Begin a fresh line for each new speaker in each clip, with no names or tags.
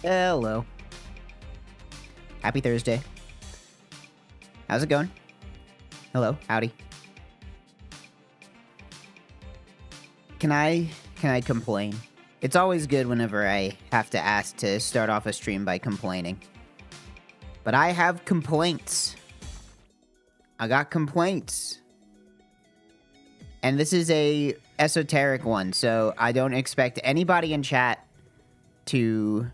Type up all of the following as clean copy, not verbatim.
Hello. Happy Thursday. How's it going? Hello. Howdy. Can I complain? It's always good whenever I have to ask to start off a stream by complaining. But I have complaints. I got complaints. And this is a esoteric one, so I don't expect anybody in chat to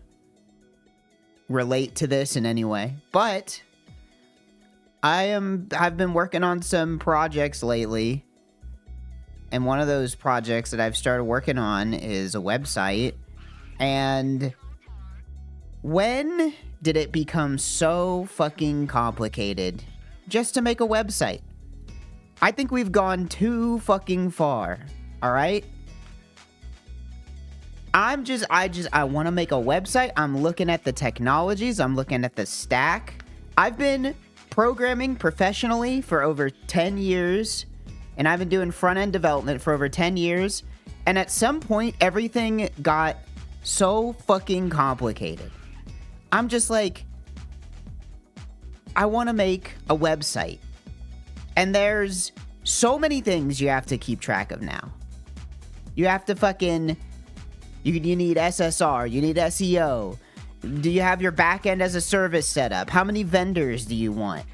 relate to this in any way. But I've been working on some projects lately. And one of those projects that I've started working on is a website. And when did it become so fucking complicated just to make a website? I think we've gone too fucking far, all right? I want to make a website. I'm looking at the technologies. I'm looking at the stack. I've been programming professionally for over 10 years. And I've been doing front-end development for over 10 years. And at some point, everything got so fucking complicated. I'm just like, I want to make a website. And there's so many things you have to keep track of now. You have to fucking... You need SSR. You need SEO. Do you have your backend as a service set up? How many vendors do you want?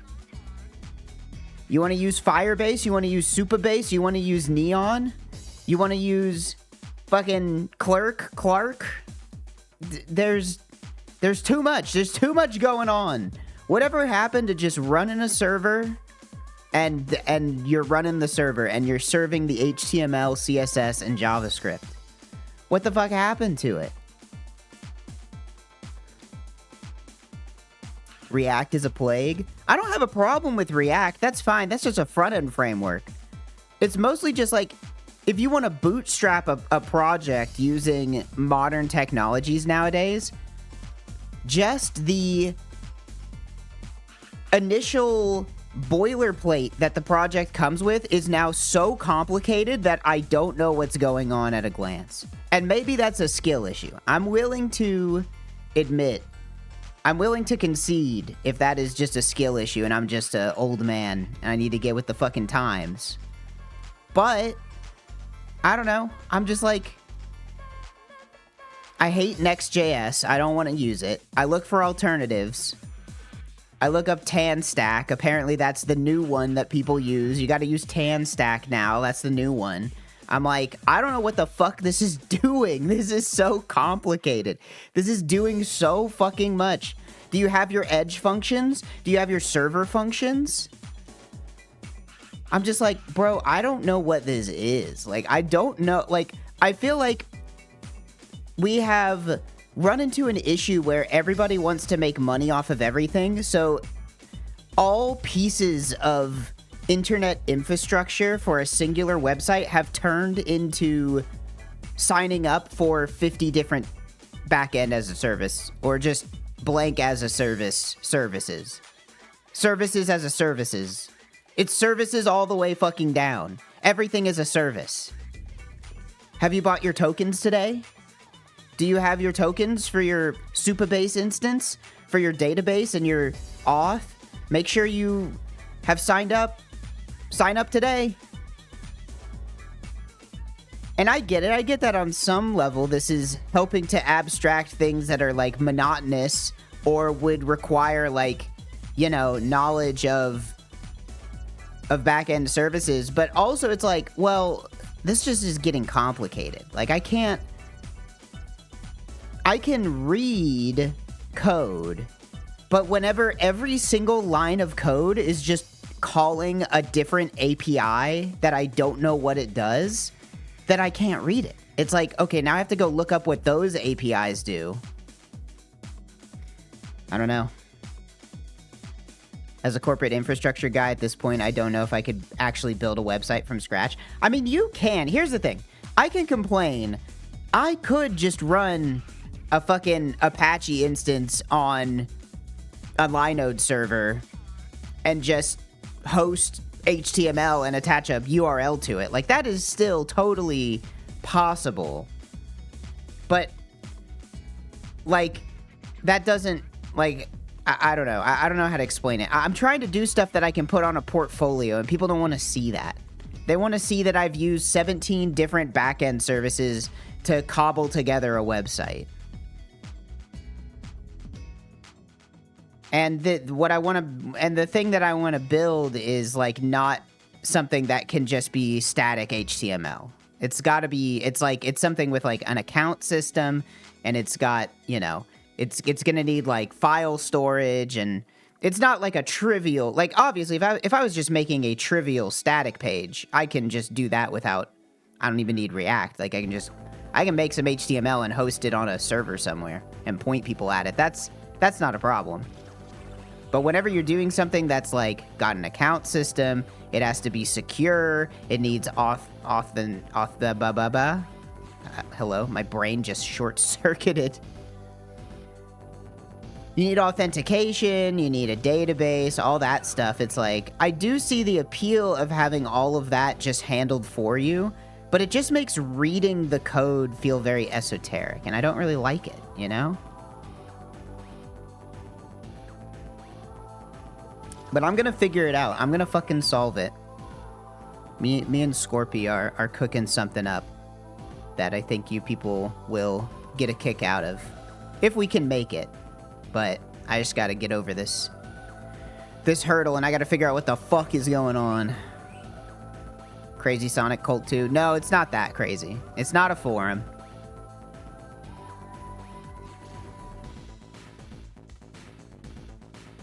You want to use Firebase? You want to use Supabase? You want to use Neon? You want to use fucking Clark? There's too much. There's too much going on. Whatever happened to just running a server and you're running the server and you're serving the HTML, CSS, and JavaScript? What the fuck happened to it? React is a plague. I don't have a problem with React. That's fine. That's just a front-end framework. It's mostly just like, if you want to bootstrap a project using modern technologies nowadays, just the initial boilerplate that the project comes with is now so complicated that I don't know what's going on at a glance. And maybe that's a skill issue. I'm willing to concede if that is just a skill issue and I'm just an old man and I need to get with the fucking times. But, I don't know. I'm just like, I hate Next.js. I don't want to use it. I look for alternatives. I look up TanStack. Apparently that's the new one that people use. You got to use TanStack now. That's the new one. I'm like, I don't know what the fuck this is doing. This is so complicated. This is doing so fucking much. Do you have your edge functions? Do you have your server functions? I'm just like, bro, I don't know what this is. Like, I don't know. Like, I feel like we have run into an issue where everybody wants to make money off of everything. So all pieces of internet infrastructure for a singular website have turned into signing up for 50 different backend as a service or just blank as a service services as a services. It's services all the way fucking down. Everything is a service. Have you bought your tokens today? Do you have your tokens for your Supabase instance, for your database and your auth? Make sure you have signed up. Sign up today. And I get it. I get that on some level this is helping to abstract things that are like monotonous or would require like, you know, knowledge of back-end services. But also it's like, well, this just is getting complicated. Like I can read code, but whenever every single line of code is just calling a different API that I don't know what it does, then I can't read it. It's like, okay, now I have to go look up what those APIs do. I don't know. As a corporate infrastructure guy at this point, I don't know if I could actually build a website from scratch. I mean, you can. Here's the thing. I can complain. I could just run a fucking Apache instance on a Linode server and just host HTML and attach a URL to it. Like, that is still totally possible. But, like, that doesn't, like, I don't know. I don't know how to explain it. I'm trying to do stuff that I can put on a portfolio, and people don't want to see that. They want to see that I've used 17 different backend services to cobble together a website. And the thing that I want to build is, like, not something that can just be static HTML. It's got to be, it's something with, like, an account system, and it's got, you know, it's going to need, like, file storage, and it's not like a trivial, like, obviously, if I was just making a trivial static page, I can just do that without, I don't even need React. Like, I can make some HTML and host it on a server somewhere and point people at it. That's not a problem. But whenever you're doing something that's, like, got an account system, it has to be secure, it needs hello, my brain just short-circuited. You need authentication, you need a database, all that stuff. It's like, I do see the appeal of having all of that just handled for you, but it just makes reading the code feel very esoteric, and I don't really like it, you know? But I'm gonna figure it out. I'm gonna fucking solve it. Me and Scorpy are cooking something up that I think you people will get a kick out of. If we can make it. But I just gotta get over this hurdle, and I gotta figure out what the fuck is going on. Crazy Sonic Cult 2. No, it's not that crazy. It's not a forum.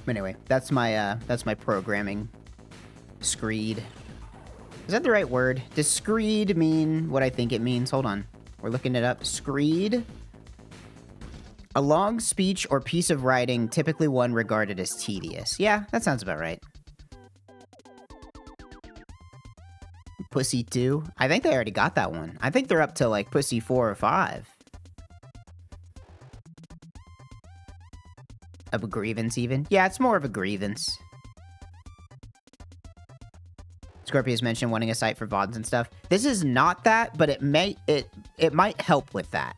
Anyway, that's my programming screed. Is that the right word? Does screed mean what I think it means? Hold on. We're looking it up. Screed? A long speech or piece of writing, typically one regarded as tedious. Yeah, that sounds about right. Pussy 2? I think they already got that one. I think they're up to, like, Pussy 4 or 5. A grievance, even? Yeah, it's more of a grievance. Scorpius mentioned wanting a site for VODs and stuff. This is not that, but it might help with that.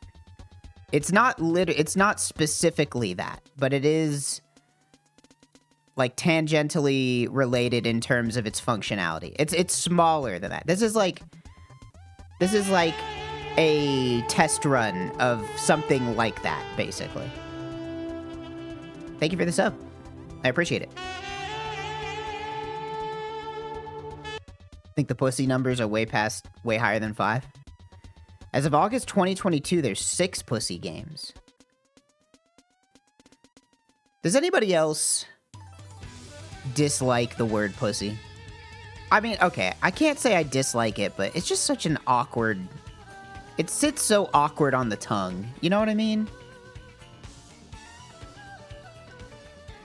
It's not specifically that, but it is, like, tangentially related in terms of its functionality. It's smaller than that. This is like a test run of something like that, basically. Thank you for the sub. I appreciate it. Think the pussy numbers are way higher than 5? As of August 2022, there's 6 pussy games. Does anybody else dislike the word pussy? I mean, okay, I can't say I dislike it, but it's just such an awkward... It sits so awkward on the tongue. You know what I mean?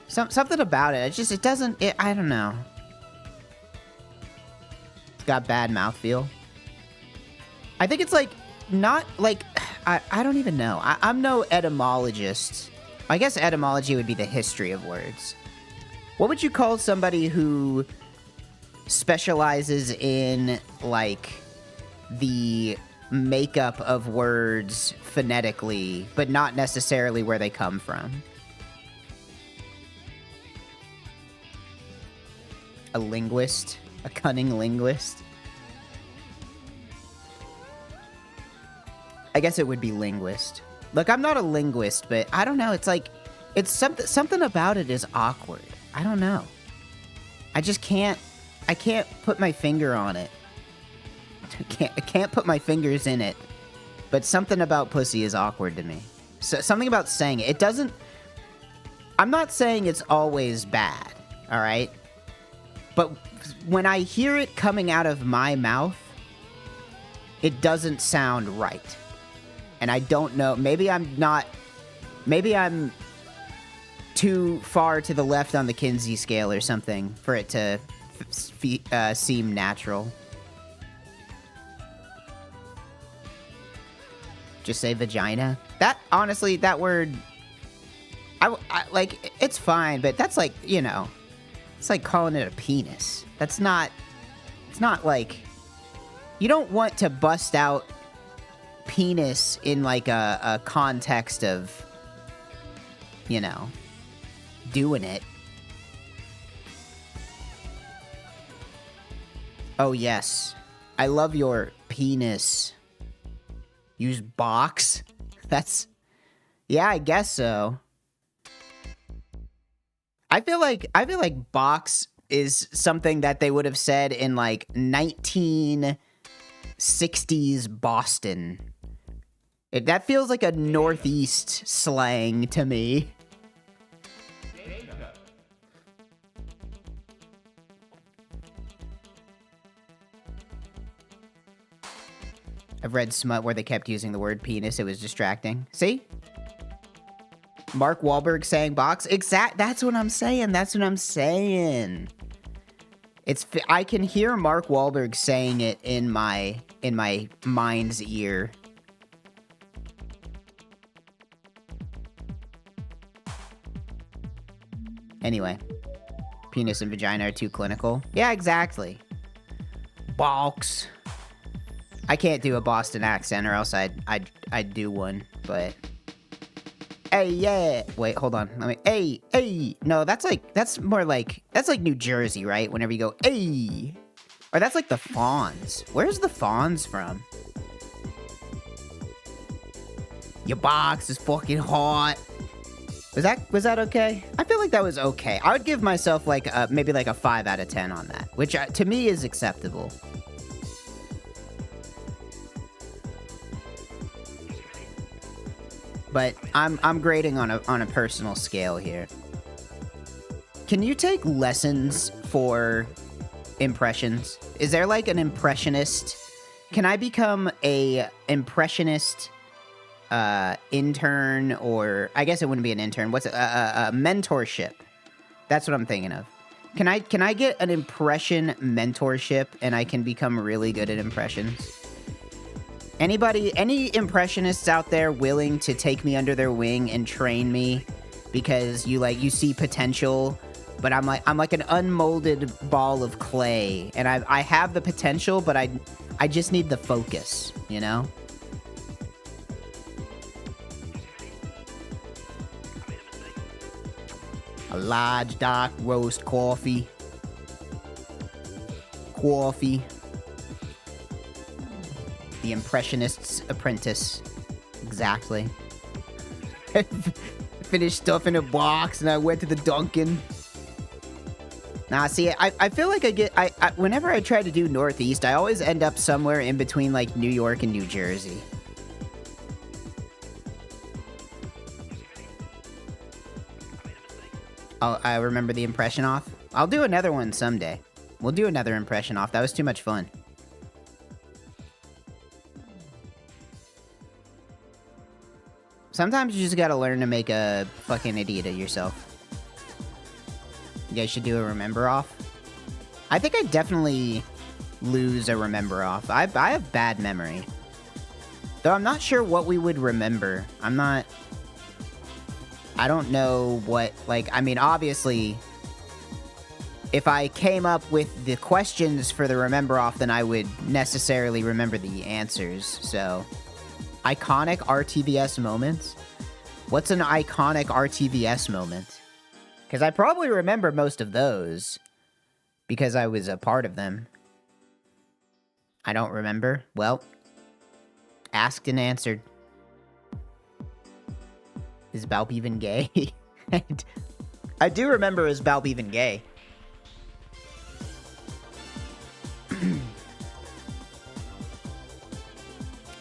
Something about it. It doesn't... I don't know. It's got bad mouthfeel. I think it's, like, not, like... I don't even know. I'm no etymologist. I guess etymology would be the history of words. What would you call somebody who specializes in, like, the makeup of words phonetically, but not necessarily where they come from? A linguist? A cunning linguist? I guess it would be linguist. Look, I'm not a linguist, but I don't know. It's like, it's something about it is awkward. I don't know. I just can't. I can't put my finger on it. I can't put my fingers in it. But something about pussy is awkward to me. So, something about saying it. It doesn't... I'm not saying it's always bad, all right? But when I hear it coming out of my mouth, it doesn't sound right. And I don't know. Maybe I'm too far to the left on the Kinsey scale or something for it to seem natural. Just say vagina. That, honestly, that word, I like, it's fine, but that's like, you know, it's like calling it a penis. That's not, it's not like, you don't want to bust out penis in like a context of, you know, doing it. Oh, yes. I love your penis. Use box? That's... Yeah, I guess so. I feel like box is something that they would have said in, like, 1960s Boston. That feels like a Northeast slang to me. I've read smut where they kept using the word penis. It was distracting. See? Mark Wahlberg saying box. That's what I'm saying. That's what I'm saying. I can hear Mark Wahlberg saying it in my mind's ear. Anyway, penis and vagina are too clinical. Yeah, exactly. Box. I can't do a Boston accent, or else I'd do one. But hey, yeah. Wait, hold on. Hey. No, that's more like New Jersey, right? Whenever you go, hey. Or that's like the Fonz. Where's the Fonz from? Your box is fucking hot. Was that okay? I feel like that was okay. I would give myself like maybe like a 5 out of 10 on that, which to me is acceptable. But I'm grading on a personal scale here. Can you take lessons for impressions? Is there like an impressionist? Can I become a impressionist intern, or I guess it wouldn't be an intern. What's a mentorship? That's what I'm thinking of. Can I get an impression mentorship and I can become really good at impressions? Any impressionists out there willing to take me under their wing and train me because you see potential, but I'm like an unmolded ball of clay, and I have the potential, but I just need the focus, you know? A large dark roast coffee. The Impressionist's Apprentice. Exactly. Finished stuff in a box and I went to the Dunkin'. Nah, see, I feel like whenever I try to do Northeast, I always end up somewhere in between, like, New York and New Jersey. I remember the impression off. I'll do another one someday. We'll do another impression off. That was too much fun. Sometimes you just gotta learn to make a fucking idiot of yourself. You guys should do a remember off. I think I definitely lose a remember off. I have bad memory. Though I'm not sure what we would remember. I don't know what, like, I mean, obviously, if I came up with the questions for the remember off, then I would necessarily remember the answers, so. Iconic RTVS moments? What's an iconic RTVS moment? Because I probably remember most of those, because I was a part of them. I don't remember. Well, asked and answered. Is Balp even gay? I do remember is Balp even gay.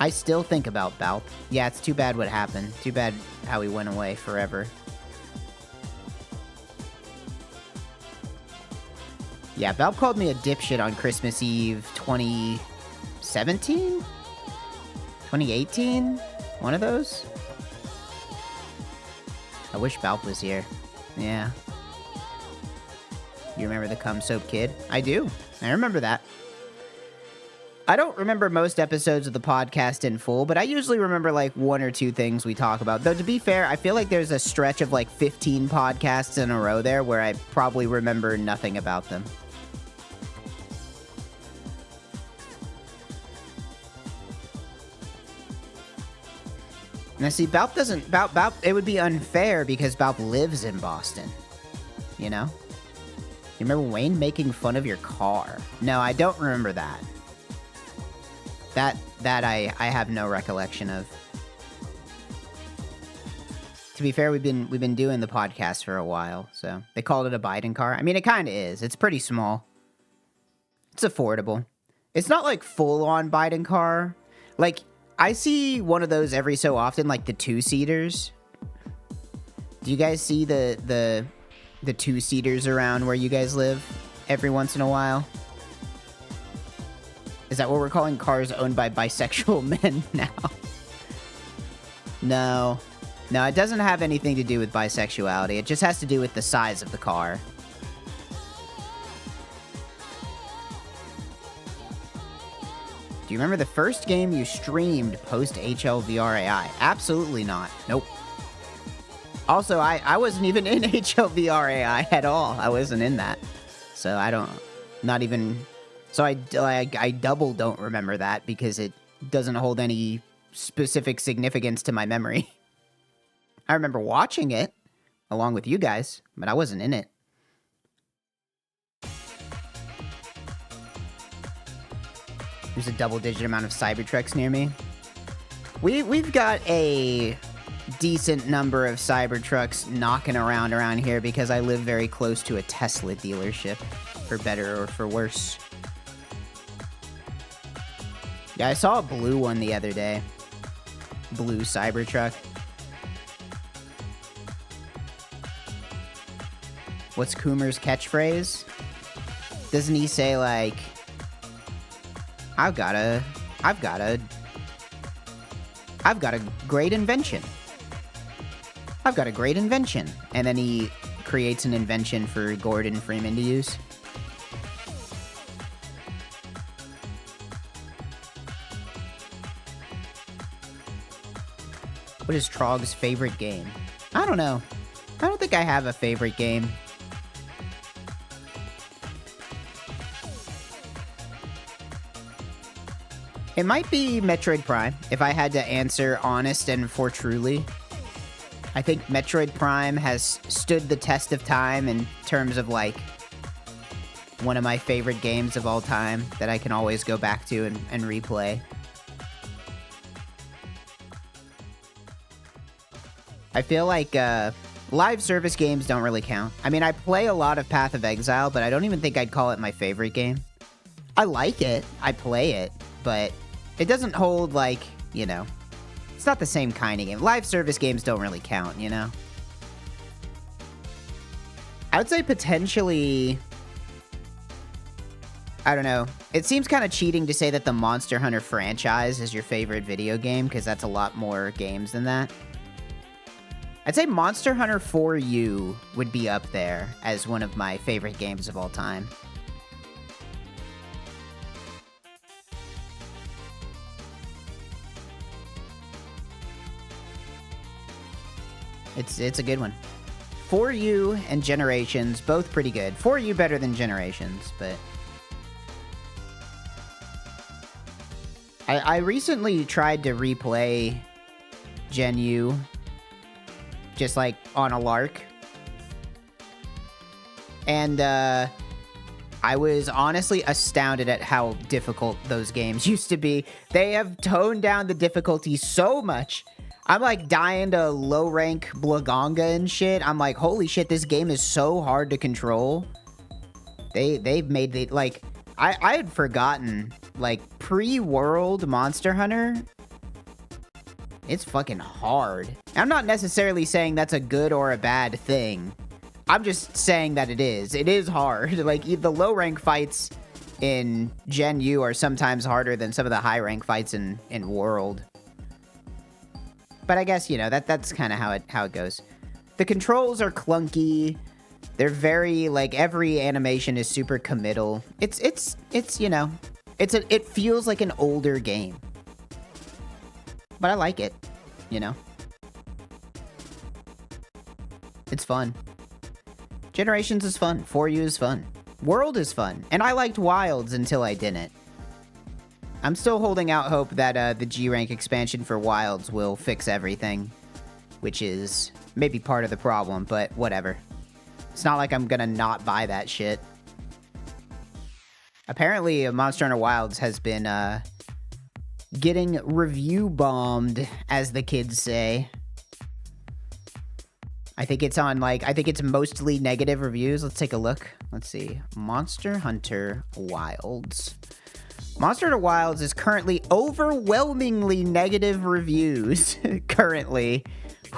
I still think about Balp. Yeah, it's too bad what happened. Too bad how he went away forever. Yeah, Balp called me a dipshit on Christmas Eve 2017? 2018? One of those? I wish Balp was here. Yeah. You remember the cum soap kid? I do. I remember that. I don't remember most episodes of the podcast in full, but I usually remember like 1 or 2 things we talk about. Though to be fair, I feel like there's a stretch of like 15 podcasts in a row there where I probably remember nothing about them. Now see, Balp doesn't... Balp, it would be unfair because Balp lives in Boston. You know? You remember Wayne making fun of your car? No, I don't remember that. That I have no recollection of. To be fair, we've been doing the podcast for a while, so they called it a Biden car. I mean, it kind of is. It's pretty small. It's affordable. It's not like full-on Biden car. Like, I see one of those every so often, like the two-seaters. Do you guys see the two-seaters around where you guys live every once in a while? Is that what we're calling cars owned by bisexual men now? No. No, it doesn't have anything to do with bisexuality. It just has to do with the size of the car. Do you remember the first game you streamed post-HLVRAI? Absolutely not. Nope. Also, I wasn't even in HLVRAI at all. I wasn't in that. So I don't... Not even... So I double don't remember that because it doesn't hold any specific significance to my memory. I remember watching it along with you guys, but I wasn't in it. There's a double-digit amount of Cybertrucks near me. We've got a decent number of Cybertrucks knocking around here because I live very close to a Tesla dealership, for better or for worse. Yeah, I saw a blue one the other day. Blue Cybertruck. What's Coomer's catchphrase? Doesn't he say, like, I've got a great invention. I've got a great invention. And then he creates an invention for Gordon Freeman to use. What is Trog's favorite game? I don't know. I don't think I have a favorite game. It might be Metroid Prime, if I had to answer honest and for truly. I think Metroid Prime has stood the test of time in terms of, like, one of my favorite games of all time that I can always go back to and replay. I feel like live service games don't really count. I mean, I play a lot of Path of Exile, but I don't even think I'd call it my favorite game. I like it, I play it, but it doesn't hold, like, you know, it's not the same kind of game. Live service games don't really count, you know? I would say potentially, I don't know. It seems kind of cheating to say that the Monster Hunter franchise is your favorite video game, because that's a lot more games than that. I'd say Monster Hunter 4U would be up there as one of my favorite games of all time. It's a good one. 4U and Generations, both pretty good. 4U better than Generations, but... I recently tried to replay Gen U, just like on a lark. And I was honestly astounded at how difficult those games used to be. They have toned down the difficulty so much. I'm like dying to low rank Blaganga and shit. I'm like, holy shit, this game is so hard to control. They've made it like, I had forgotten, like, pre-world Monster Hunter, it's fucking hard. I'm not necessarily saying that's a good or a bad thing. I'm just saying that it is. It is hard. Like, the low rank fights in Gen U are sometimes harder than some of the high rank fights in World. But I guess, you know, that's kind of how it goes. The controls are clunky. They're very, like, every animation is super committal. It's you know, it feels like an older game. But I like it, you know. It's fun. Generations is fun. 4U is fun. World is fun. And I liked Wilds until I didn't. I'm still holding out hope that the G rank expansion for Wilds will fix everything, which is maybe part of the problem, but whatever. It's not like I'm gonna not buy that shit. Apparently, Monster Hunter Wilds has been getting review bombed, as the kids say. I think it's on, like, I think it's mostly negative reviews. Let's take a look. Let's see. Monster Hunter Wilds. Monster Hunter Wilds is currently overwhelmingly negative reviews. Currently.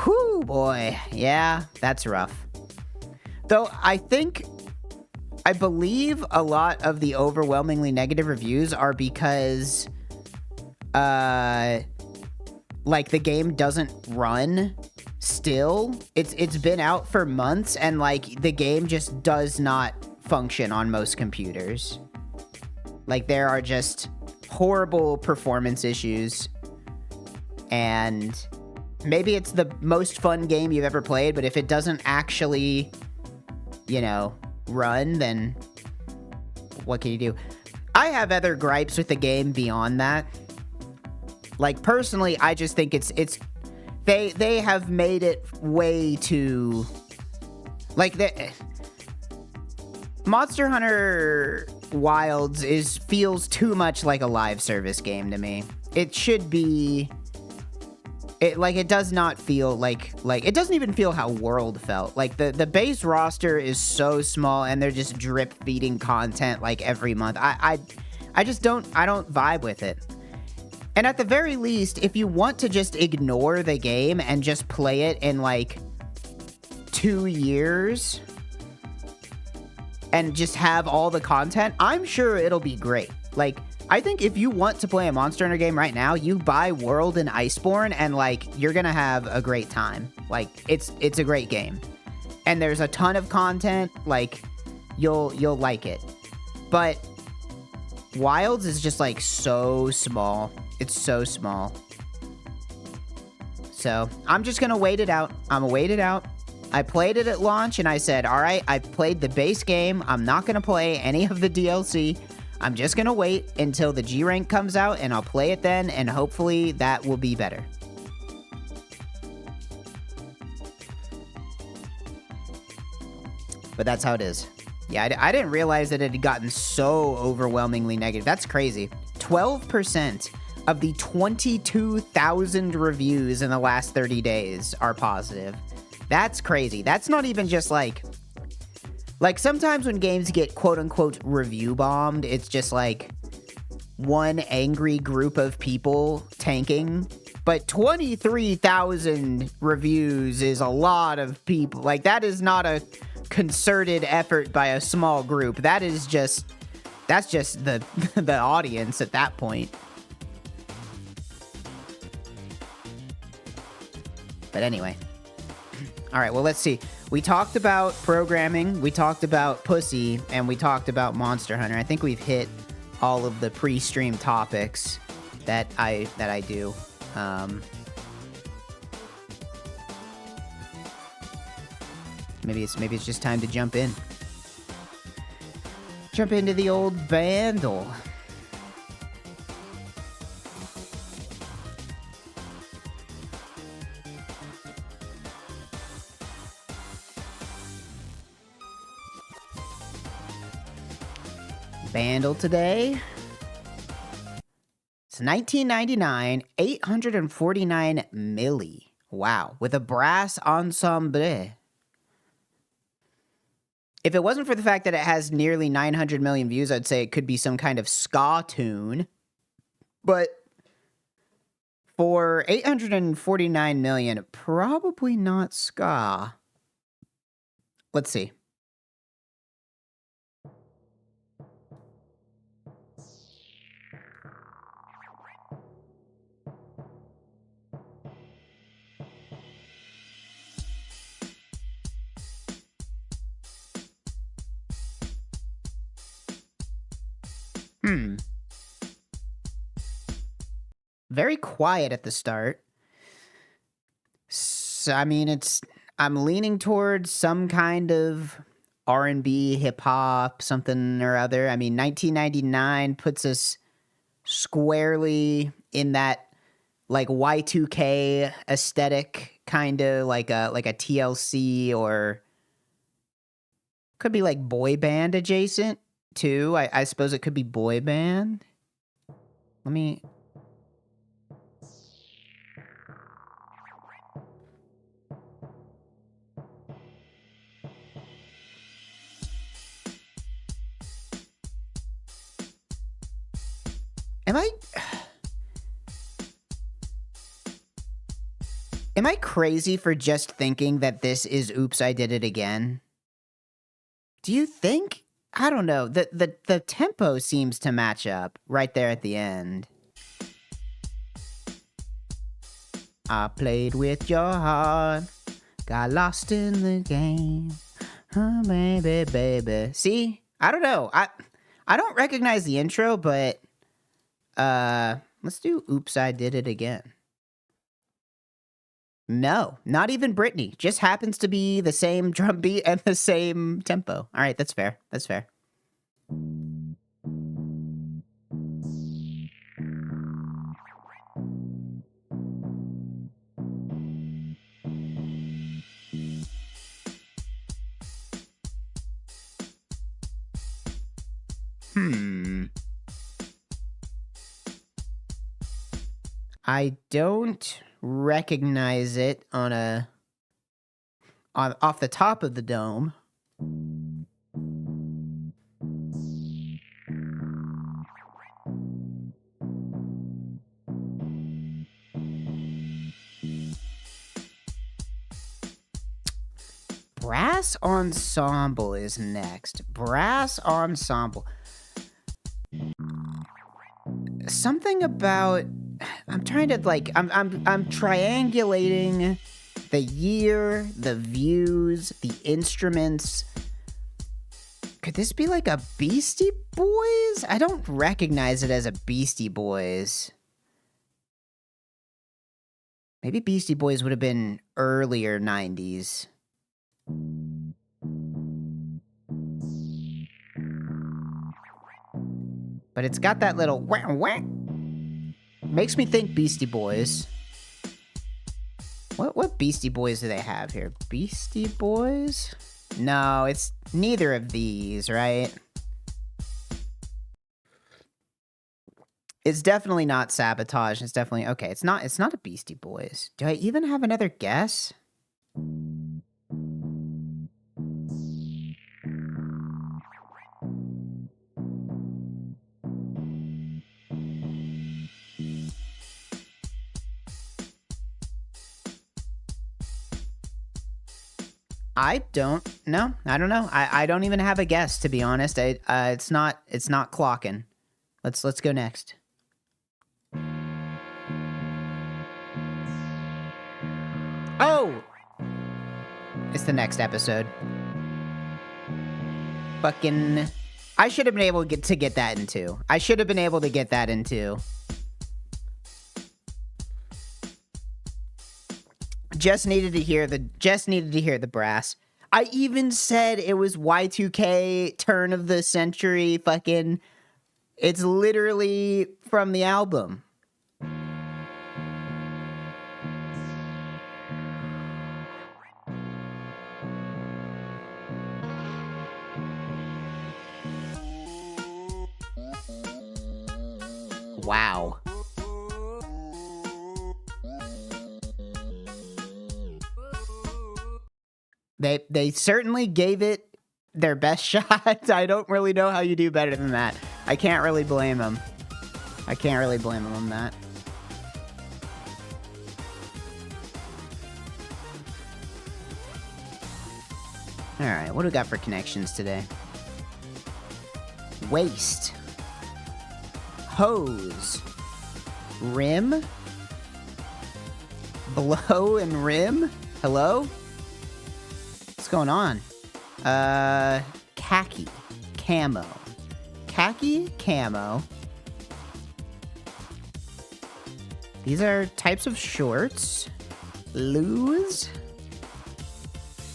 Whew, boy. Yeah, that's rough. Though, I believe a lot of the overwhelmingly negative reviews are because, like, the game doesn't run still. It's been out for months, and, like, the game just does not function on most computers. Like, there are just horrible performance issues, and maybe it's the most fun game you've ever played, but if it doesn't actually, you know, run, then what can you do? I have other gripes with the game beyond that. Like, personally, I just think they have made it way too, like, Monster Hunter Wilds feels too much like a live service game to me. It should be, it does not feel like it doesn't even feel how World felt. Like, the base roster is so small, and they're just drip feeding content like every month. I don't vibe with it. And at the very least, if you want to just ignore the game and just play it in, like, 2 years and just have all the content, I'm sure it'll be great. Like, I think if you want to play a Monster Hunter game right now, you buy World and Iceborne, and, like, you're gonna have a great time. Like, it's a great game. And there's a ton of content, like, you'll like it. But Wilds is just, like, so small. It's so small. So, I'm just gonna wait it out. I'm gonna wait it out. I played it at launch, and I said, all right, I played the base game. I'm not gonna play any of the DLC. I'm just gonna wait until the G rank comes out, and I'll play it then, and hopefully that will be better. But that's how it is. Yeah, I didn't realize that it had gotten so overwhelmingly negative. That's crazy. 12% of the 22,000 reviews in the last 30 days are positive. That's crazy. That's not even just like sometimes when games get quote-unquote review bombed, it's just like one angry group of people tanking. But 23,000 reviews is a lot of people. Like, that is not a concerted effort by a small group. That's just the the audience at that point. But anyway. All right, well, let's see. We talked about programming, we talked about Pussy, and we talked about Monster Hunter. I think we've hit all of the pre-stream topics that I do. Maybe it's just time to jump in. Jump into the old Vandal. Vandal today. It's 1999, 849 milli. Wow, with a brass ensemble. If it wasn't for the fact that it has nearly 900 million views, I'd say it could be some kind of ska tune. But for 849 million, probably not ska. Let's see. Very quiet at the start. So, I mean, I'm leaning towards some kind of R&B, hip-hop, something or other. I mean, 1999 puts us squarely in that like Y2K aesthetic, kind of like a TLC, or could be like boy band adjacent too. I suppose it could be boy band. Let me. Am I crazy for just thinking that this is Oops, I Did It Again? Do you think? I don't know. The tempo seems to match up right there at the end. I played with your heart, got lost in the game. Oh, baby, baby. See? I don't know. I don't recognize the intro, but let's do Oops, I Did It Again. No, not even Britney. Just happens to be the same drum beat and the same tempo. All right, that's fair. That's fair. I don't recognize it on off the top of the dome. Brass ensemble is next. Brass ensemble. Something about, I'm trying to like, I'm triangulating the year, the views, the instruments. Could this be like a Beastie Boys? I don't recognize it as a Beastie Boys. Maybe Beastie Boys would have been earlier 90s. But it's got that little wah wah. Makes me think Beastie Boys. What Beastie Boys do they have here? Beastie Boys? No, it's neither of these, right? It's definitely not Sabotage. It's definitely okay. It's not a Beastie Boys. Do I even have another guess? I don't know. I don't know. I don't even have a guess, to be honest. It's not clocking. Let's go next. Oh, it's the next episode. Fucking, I should have been able to get that in two. I should have been able to get that in two. Just needed to hear the brass. I even said it was Y2K turn of the century fucking. It's literally from the album. Wow. They certainly gave it their best shot. I don't really know how you do better than that. I can't really blame them. I can't really blame them on that. All right, what do we got for connections today? Waist. Hose. Rim. Blow and rim. Hello? What's going on? Khaki. Camo. Khaki, camo. These are types of shorts. Lose.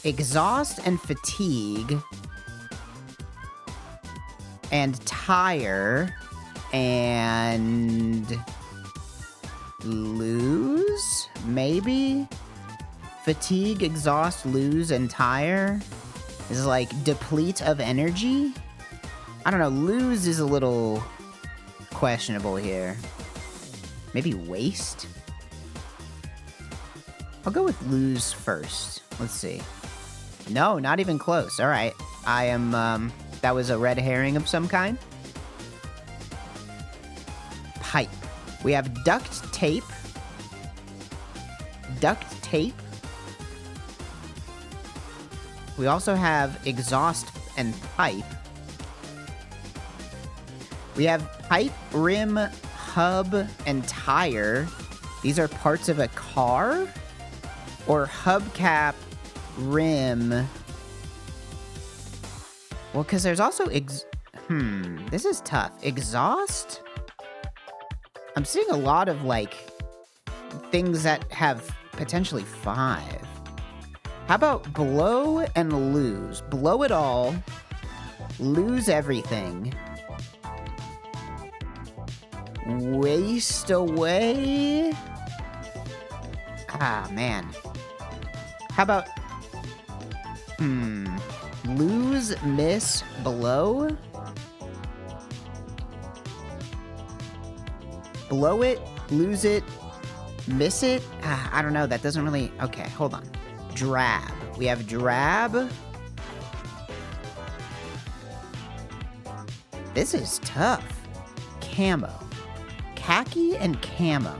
Exhaust and fatigue. And tire. and lose, maybe? Fatigue, exhaust, lose, and tire is like deplete of energy? I don't know, lose is a little questionable here. Maybe waste? I'll go with lose first. Let's see. No, not even close. All right. I am, that was a red herring of some kind. Pipe. We have duct tape. Duct tape. We also have exhaust and pipe. We have pipe, rim, hub, and tire. These are parts of a car? Or hubcap, rim. Well, because there's also this is tough. Exhaust? I'm seeing a lot of, like, things that have potentially 5. How about blow and lose? Blow it all. Lose everything. Waste away. Ah, man. How about... lose, miss, blow? Blow it, lose it, miss it? Ah, I don't know, that doesn't really... Okay, hold on. Drab. We have drab. This is tough. Camo. Khaki and camo.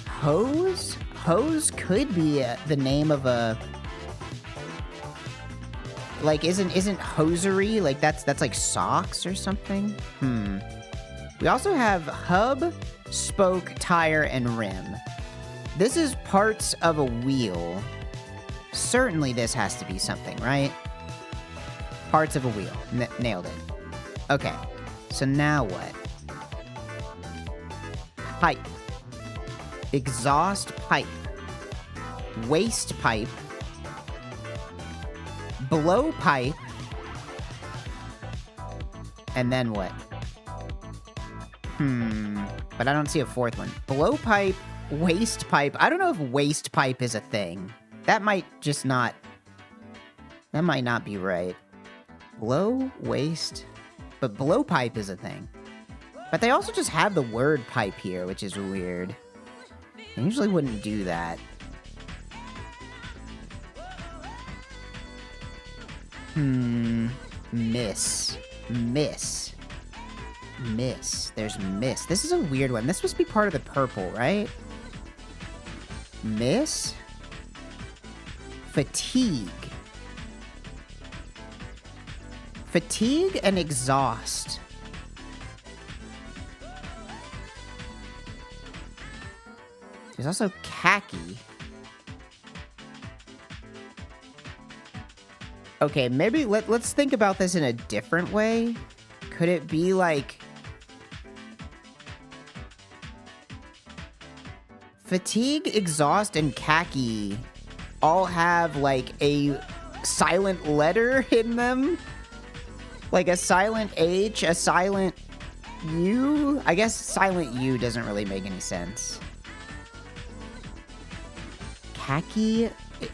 Hose? Hose could be the name of a... Like, isn't hosiery, like, that's like socks or something? We also have hub, spoke, tire, and rim. This is parts of a wheel. Certainly this has to be something, right? Parts of a wheel. Nailed it. Okay, so now what? Pipe. Exhaust pipe. Waste pipe. Blow pipe. And then what? But I don't see a fourth one. Blow pipe, waste pipe. I don't know if waste pipe is a thing. That might just not... That might not be right. Blow, waste... But blow pipe is a thing. But they also just have the word pipe here, which is weird. I usually wouldn't do that. Miss. Miss. Miss. There's miss. This is a weird one. This must be part of the purple, right? Miss? Fatigue. Fatigue and exhaust. There's also khaki. Okay, maybe let's think about this in a different way. Could it be like... Fatigue, exhaust, and khaki all have, like, a silent letter in them? Like a silent H, a silent U? I guess silent U doesn't really make any sense. Khaki,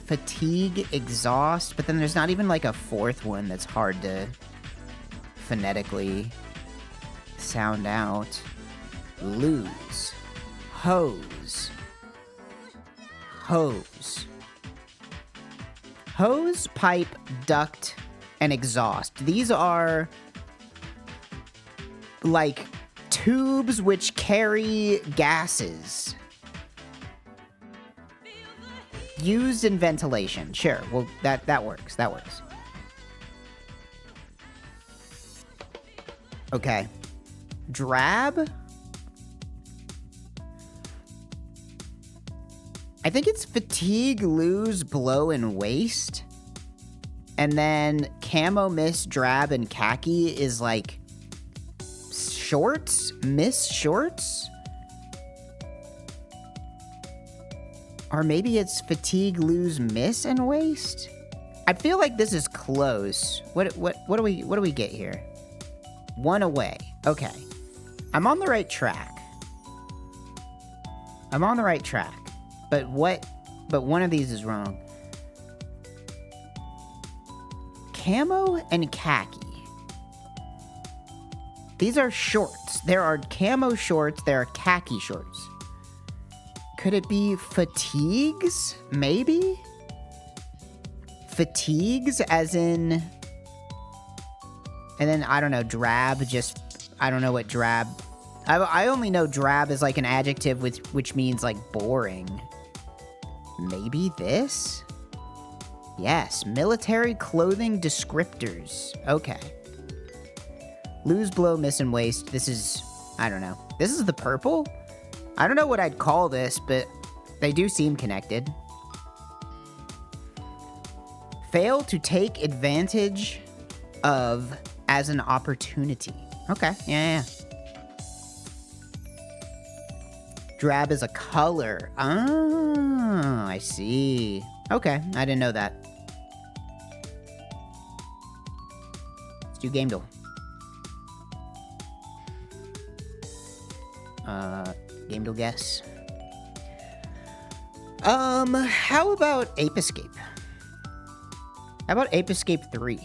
fatigue, exhaust, but then there's not even like a fourth one that's hard to phonetically sound out. Lose. Hose. Hose. Hose, pipe, duct, and exhaust. These are like tubes which carry gases. Used in ventilation. Sure. Well, that works. That works. Okay. Drab? I think it's fatigue, lose, blow, and waste. And then camo, miss, drab, and khaki is like shorts? Miss shorts? Or maybe it's fatigue, lose, miss, and waste? I feel like this is close. What do we get here? One away. Okay. I'm on the right track. I'm on the right track. But one of these is wrong. Camo and khaki. These are shorts. There are camo shorts. There are khaki shorts. Could it be fatigues? Maybe? Fatigues as in... And then, I don't know, drab, just... I don't know what drab... I only know drab is like an adjective which means like boring. Maybe this? Yes, military clothing descriptors. Okay. Lose, blow, miss, and waste. This is... I don't know. This is the purple? I don't know what I'd call this, but they do seem connected. Fail to take advantage of as an opportunity. Okay, yeah. Drab is a color. Ah, I see. Okay, I didn't know that. Let's do game duel. Game duel guess. How about Ape Escape? How about Ape Escape 3?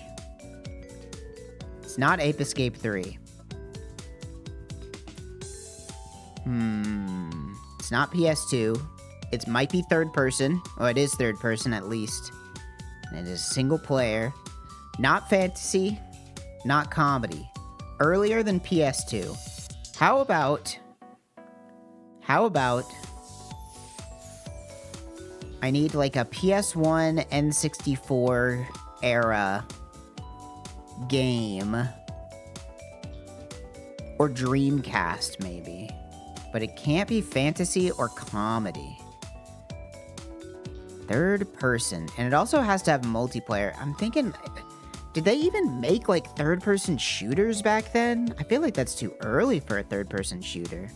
It's not Ape Escape 3. It's not PS2. It might be third person. Oh, it is third person at least. And it is single player. Not fantasy. Not comedy. Earlier than PS2. How about... I need like a PS1 N64 era game. Or Dreamcast, maybe. But it can't be fantasy or comedy. Third person. And it also has to have multiplayer. I'm thinking... Did they even make, like, third-person shooters back then? I feel like that's too early for a third-person shooter.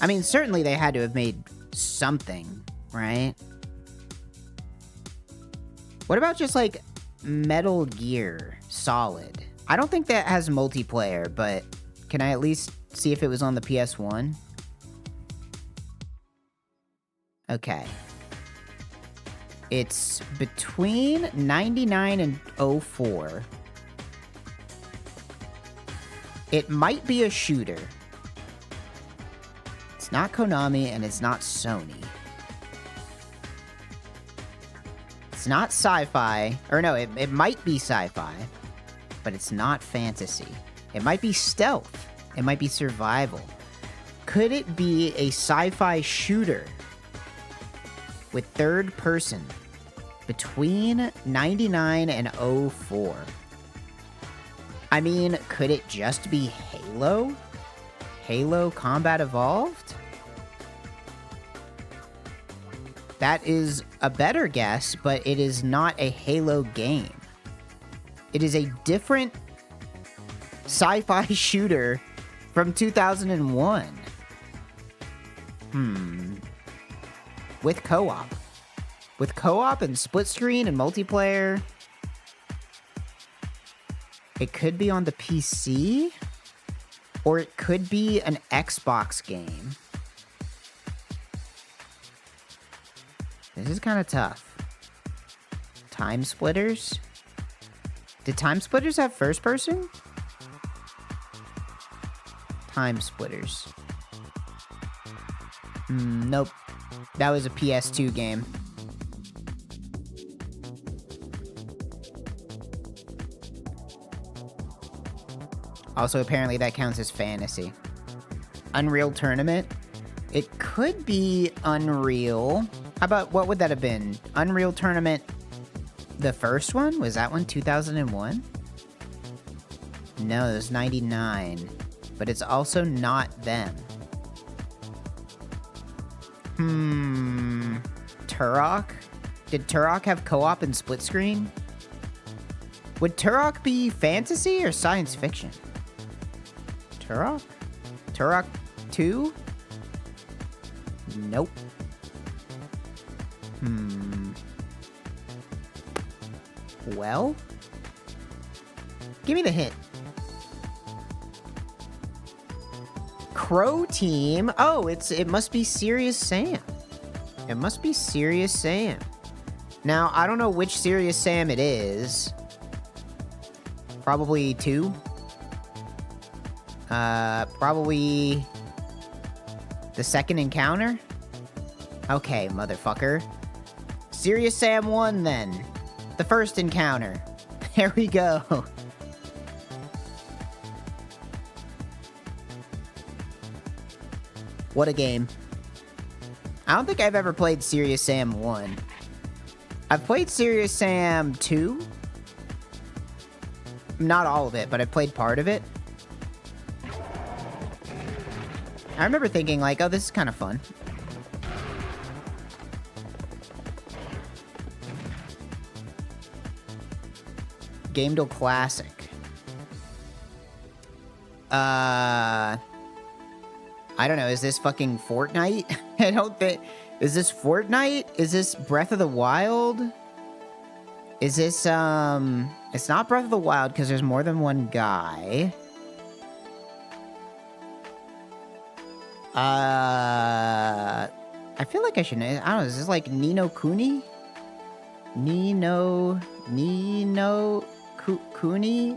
I mean, certainly they had to have made something, right? What about just, like, Metal Gear Solid? I don't think that has multiplayer, but can I at least see if it was on the PS1? Okay. It's between 99 and 04. It might be a shooter. It's not Konami and it's not Sony. It's not sci-fi. Or no, it might be sci-fi. But it's not fantasy. It might be stealth. It might be survival. Could it be a sci-fi shooter with third person between 99 and 04? I mean, could it just be Halo? Halo Combat Evolved? That is a better guess, but it is not a Halo game. It is a different sci-fi shooter from 2001. With co-op. With co-op and split screen and multiplayer. It could be on the PC. Or it could be an Xbox game. This is kind of tough. Time Splitters? Did Time Splitters have first person? Time Splitters. Nope. That was a PS2 game. Also, apparently that counts as fantasy. Unreal Tournament. It could be Unreal. How about, what would that have been? Unreal Tournament, the first one? Was that one 2001? No, it was 99. But it's also not them. Turok? Did Turok have co-op and split screen? Would Turok be fantasy or science fiction? Turok? Turok 2? Nope. Well? Give me the hint. Crow Team. Oh, it must be Serious Sam. It must be Serious Sam. Now, I don't know which Serious Sam it is. Probably 2. Probably the second encounter? Okay, motherfucker. Serious Sam 1, then. The first encounter. There we go. What a game. I don't think I've ever played Serious Sam 1. I've played Serious Sam 2. Not all of it, but I played part of it. I remember thinking, like, oh, this is kind of fun. Gamedale Classic. I don't know. Is this fucking Fortnite? I don't think... Is this Fortnite? Is this Breath of the Wild? Is this, It's not Breath of the Wild, because there's more than one guy. I feel like I should know. I don't know. Is this like Ni no Kuni? Kuni? Ni no Kuni?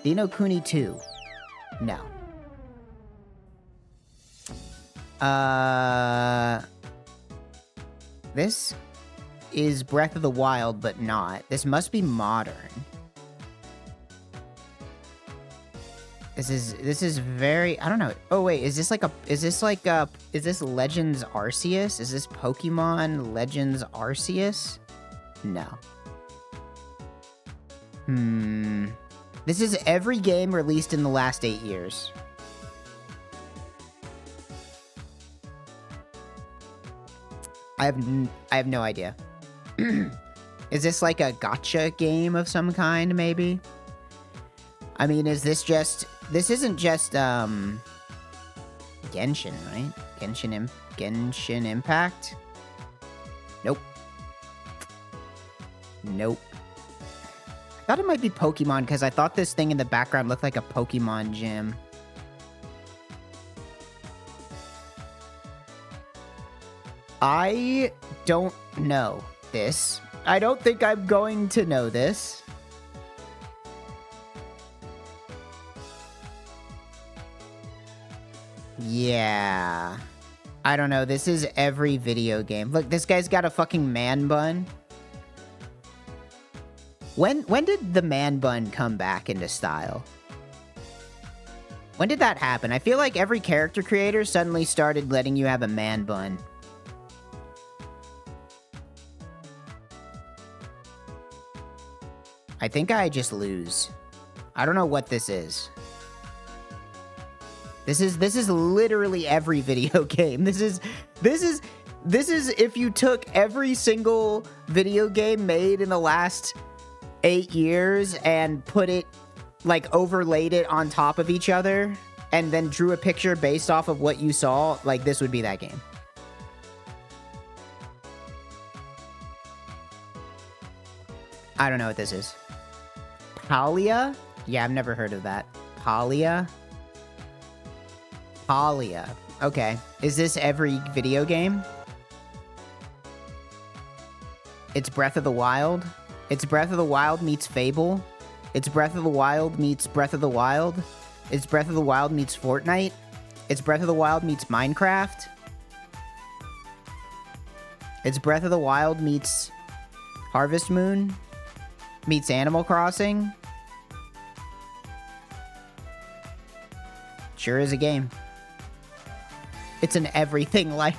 Ni no Kuni 2. No. This is Breath of the Wild, but not. This must be modern. This is very, I don't know. Oh wait, is this Legends Arceus? Is this Pokemon Legends Arceus? No. This is every game released in the last 8 years. I have no idea. Is this like a gacha game of some kind, maybe? I mean, is this just... This isn't just, Genshin, right? Genshin Impact? Nope. Nope. I thought it might be Pokemon, because I thought this thing in the background looked like a Pokemon gym. I don't know this. I don't think I'm going to know this. Yeah. I don't know. This is every video game. Look, this guy's got a fucking man bun. When did the man bun come back into style? When did that happen? I feel like every character creator suddenly started letting you have a man bun. I think I just lose. I don't know what this is. This is literally every video game. This is if you took every single video game made in the last 8 years and put it, like, overlaid it on top of each other and then drew a picture based off of what you saw, like, this would be that game. I don't know what this is. Palia? Yeah, I've never heard of that. Palia? Palia. Okay. Is this every video game? It's Breath of the Wild? It's Breath of the Wild meets Fable? It's Breath of the Wild meets Breath of the Wild? It's Breath of the Wild meets Fortnite? It's Breath of the Wild meets Minecraft? It's Breath of the Wild meets Harvest Moon? Meets Animal Crossing? Sure is a game. It's an everything, like,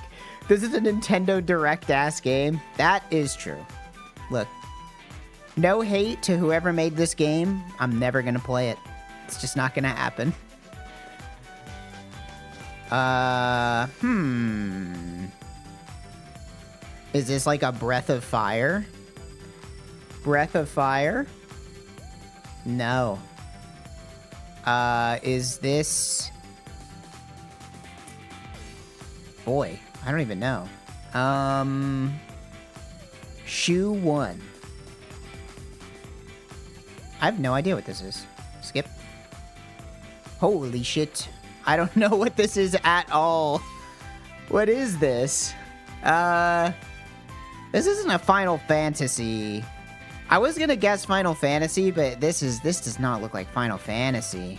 this is a Nintendo Direct-ass game. That is true. Look, no hate to whoever made this game. I'm never gonna play it. It's just not gonna happen. Is this like a Breath of Fire? Breath of Fire? No. Is this... Boy, I don't even know. Shoe 1. I have no idea what this is. Skip. Holy shit. I don't know what this is at all. What is this? This isn't a Final Fantasy. I was gonna guess Final Fantasy, but this does not look like Final Fantasy.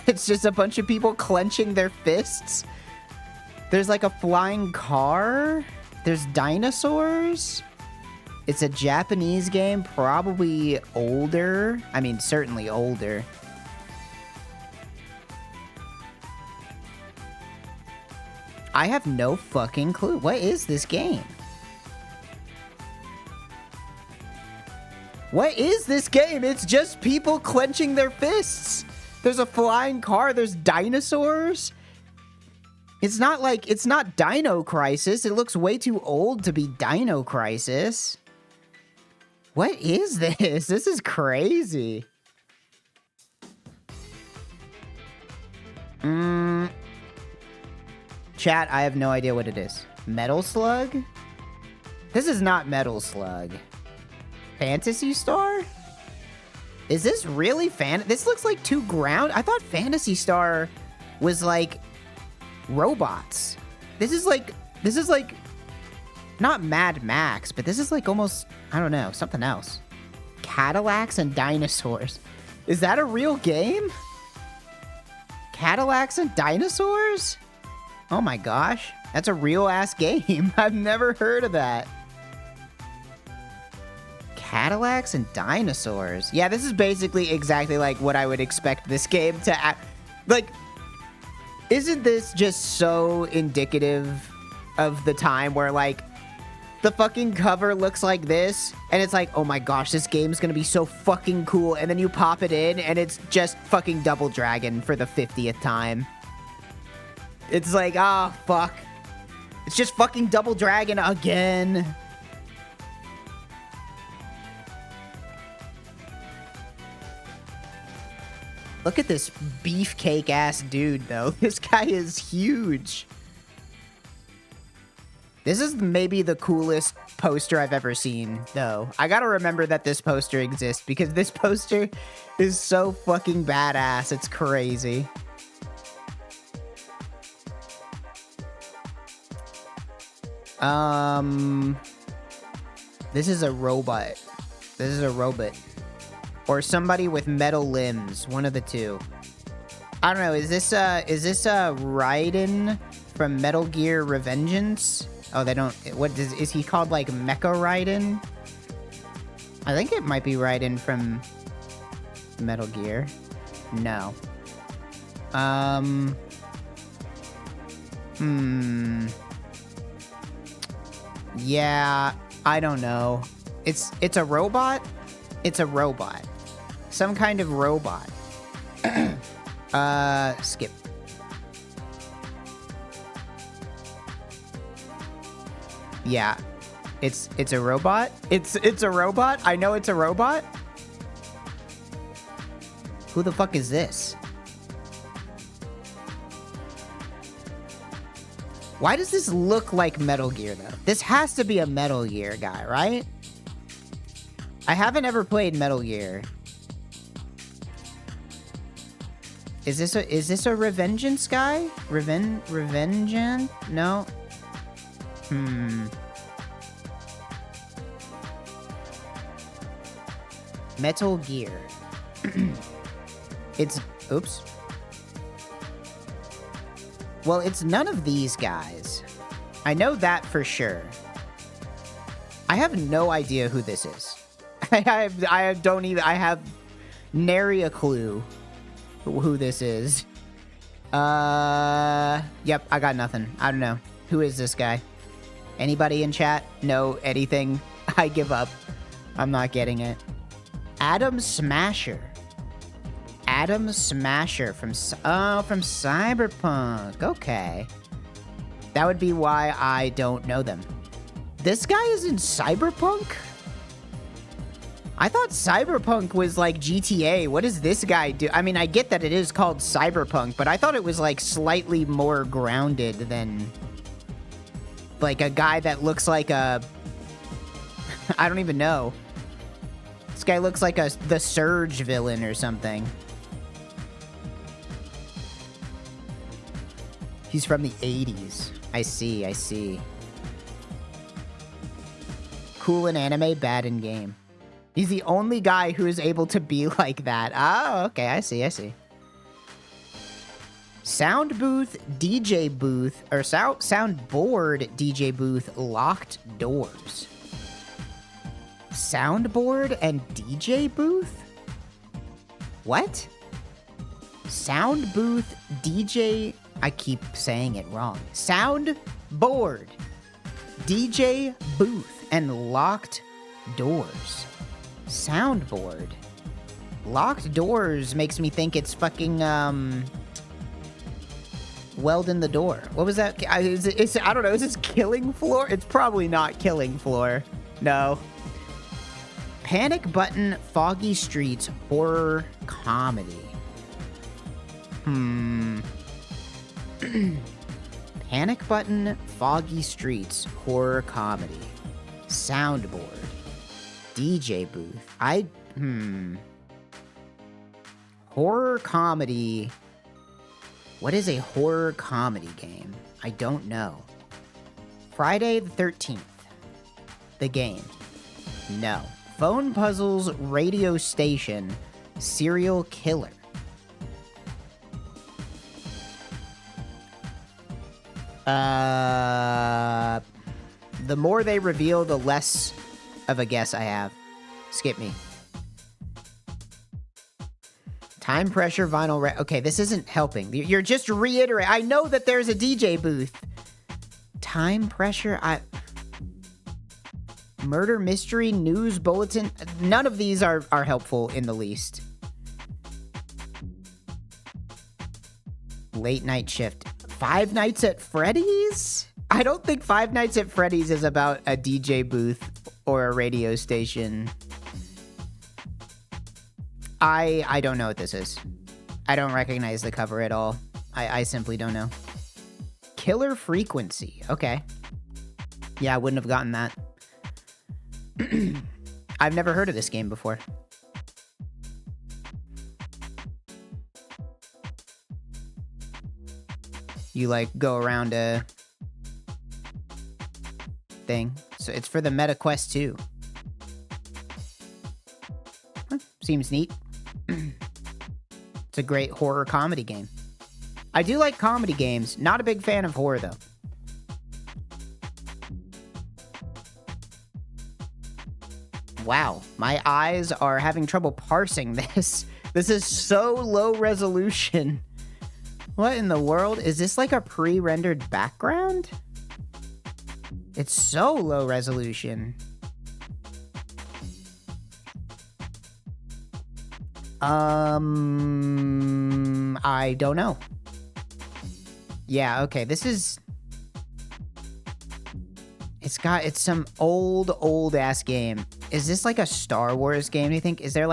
It's just a bunch of people clenching their fists. There's like a flying car. There's dinosaurs. It's a Japanese game, probably older. I mean, certainly older. I have no fucking clue. What is this game? What is this game? It's just people clenching their fists. There's a flying car. There's dinosaurs. It's not Dino Crisis. It looks way too old to be Dino Crisis. What is this? This is crazy. Chat, I have no idea what it is. Metal Slug? This is not Metal Slug. Phantasy Star? Is this really This looks like two ground... I thought Phantasy Star was like robots. This is like not Mad Max, but this is like almost, I don't know, something else. Cadillacs and dinosaurs. Is that a real game? Cadillacs and dinosaurs? Oh my gosh, that's a real ass game. I've never heard of that. Cadillacs and dinosaurs. Yeah, this is basically exactly like what I would expect this game to act like. Isn't this just so indicative of the time where, like, the fucking cover looks like this, and it's like, oh my gosh, this game's gonna be so fucking cool, and then you pop it in, and it's just fucking Double Dragon for the 50th time. It's like, ah, oh, fuck. It's just fucking Double Dragon again. Look at this beefcake-ass dude, though. This guy is huge. This is maybe the coolest poster I've ever seen, though. I gotta remember that this poster exists, because this poster is so fucking badass. It's crazy. This is a robot. This is a robot. Or somebody with metal limbs, one of the two. I don't know, is this Raiden from Metal Gear Revengeance? Oh, they don't, is he called like Mecha Raiden? I think it might be Raiden from Metal Gear. No. Yeah, I don't know. It's a robot? It's a robot. Some kind of robot. Skip. Yeah. It's a robot? It's a robot? I know it's a robot? Who the fuck is this? Why does this look like Metal Gear, though? This has to be a Metal Gear guy, right? I haven't ever played Metal Gear. Is this a Revengeance guy? Revengeance? No. Metal Gear. It's, oops. Well, it's none of these guys. I know that for sure. I have no idea who this is. I have nary a clue who this is. Yep, I got nothing. I don't know. Who is this guy? Anybody in chat know anything? I give up. I'm not getting it. Adam Smasher. Adam Smasher from Cyberpunk. Okay. That would be why I don't know them. This guy is in Cyberpunk? I thought Cyberpunk was like GTA. What does this guy do? I mean, I get that it is called Cyberpunk, but I thought it was like slightly more grounded than like a guy that looks like a... I don't even know. This guy looks like the Surge villain or something. He's from the 80s. I see, I see. Cool in anime, bad in game. He's the only guy who is able to be like that. Oh, okay, I see, I see. Sound booth, DJ booth, or soundboard, DJ booth, locked doors. Soundboard and DJ booth? What? Sound booth, DJ... I keep saying it wrong. Soundboard, DJ booth, and locked doors. Soundboard. Locked doors makes me think it's fucking, Welding the door. What was that? I don't know. Is this Killing Floor? It's probably not Killing Floor. No. Panic Button, Foggy Streets, Horror Comedy. Panic Button, Foggy Streets, Horror Comedy. Soundboard. DJ booth. Horror comedy. What is a horror comedy game? I don't know. Friday the 13th. The game. No. Phone puzzles, radio station, serial killer. The more they reveal, the less of a guess I have. Skip me. Time pressure, vinyl. Okay, this isn't helping. You're just reiterating. I know that there's a DJ booth. Time pressure. Murder mystery, news bulletin. None of these are helpful in the least. Late night shift. Five Nights at Freddy's? I don't think Five Nights at Freddy's is about a DJ booth or a radio station. I don't know what this is. I don't recognize the cover at all. I simply don't know. Killer Frequency. Okay. Yeah, I wouldn't have gotten that. I've never heard of this game before. You, like, go around a thing. So it's for the Meta Quest 2. Seems neat. It's a great horror comedy game. I do like comedy games. Not a big fan of horror, though. Wow, my eyes are having trouble parsing this. This is so low resolution. What in the world? Is this like a pre-rendered background? It's so low resolution. I don't know. Yeah, okay, this is... It's some old ass game. Is this like a Star Wars game, do you think? Is there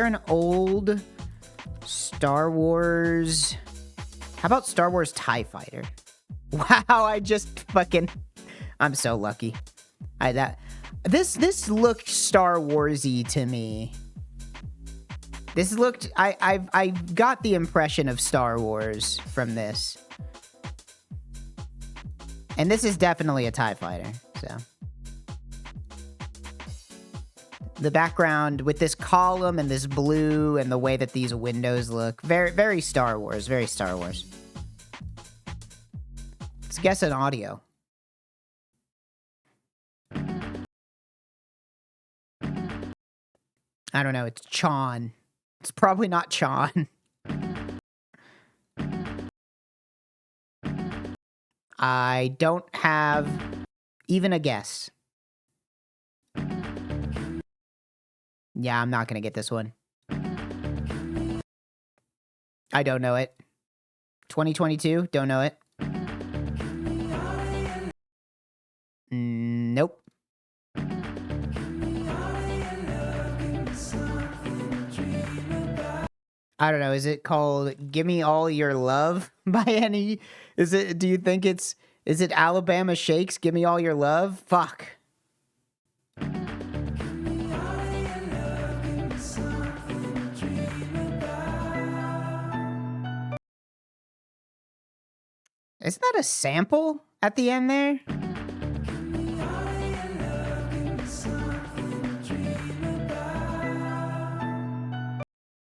an old Star Wars... How about Star Wars TIE Fighter? Wow, I just fucking... I'm so lucky. This looked Star Wars-y to me. This looked... I got the impression of Star Wars from this. And this is definitely a TIE Fighter, so... The background with this column and this blue and the way that these windows look. Very, very Star Wars. Very Star Wars. Let's guess an audio. I don't know. It's Chon. It's probably not Chon. I don't have even a guess. Yeah, I'm not gonna get this one. I don't know it. 2022, don't know it. Nope. I don't know. Is it called Give Me All Your Love by any? Do you think is it Alabama Shakes, Give Me All Your Love? Fuck. Isn't that a sample at the end there?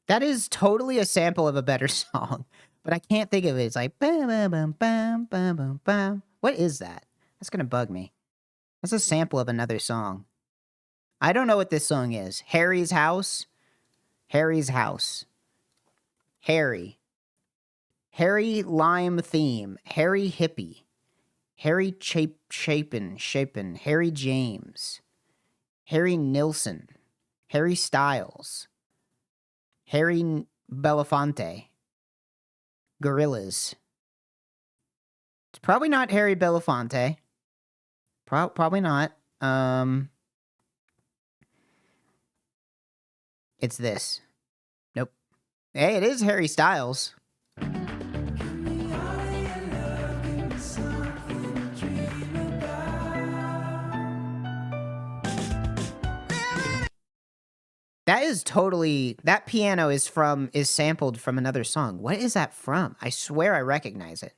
That is totally a sample of a better song, but I can't think of it. It's like bam bam bam bam bam bam bam. What is that? That's gonna bug me. That's a sample of another song. I don't know what this song is. Harry's House. Harry's House. Harry. Harry Lime Theme. Harry Hippie. Harry Chapin. Harry James. Harry Nilsson. Harry Styles. Harry Belafonte. Gorillas. It's probably not Harry Belafonte. Probably not. It's this. Nope. Hey, it is Harry Styles. That is totally, that piano is sampled from another song. What is that from? I swear I recognize it.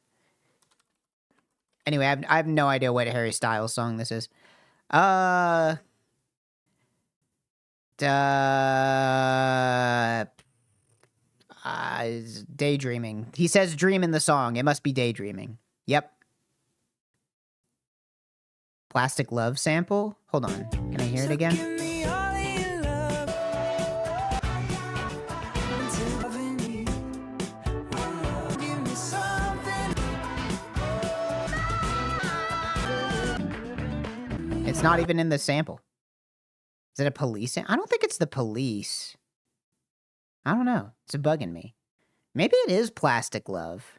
Anyway, I have no idea what Harry Styles song this is. Daydreaming. He says dream in the song. It must be daydreaming. Yep. Plastic Love sample? Hold on. Can I hear it again? It's not even in the sample. Is it a Police? I don't think it's the Police. I don't know. It's bugging me. Maybe it is Plastic Love.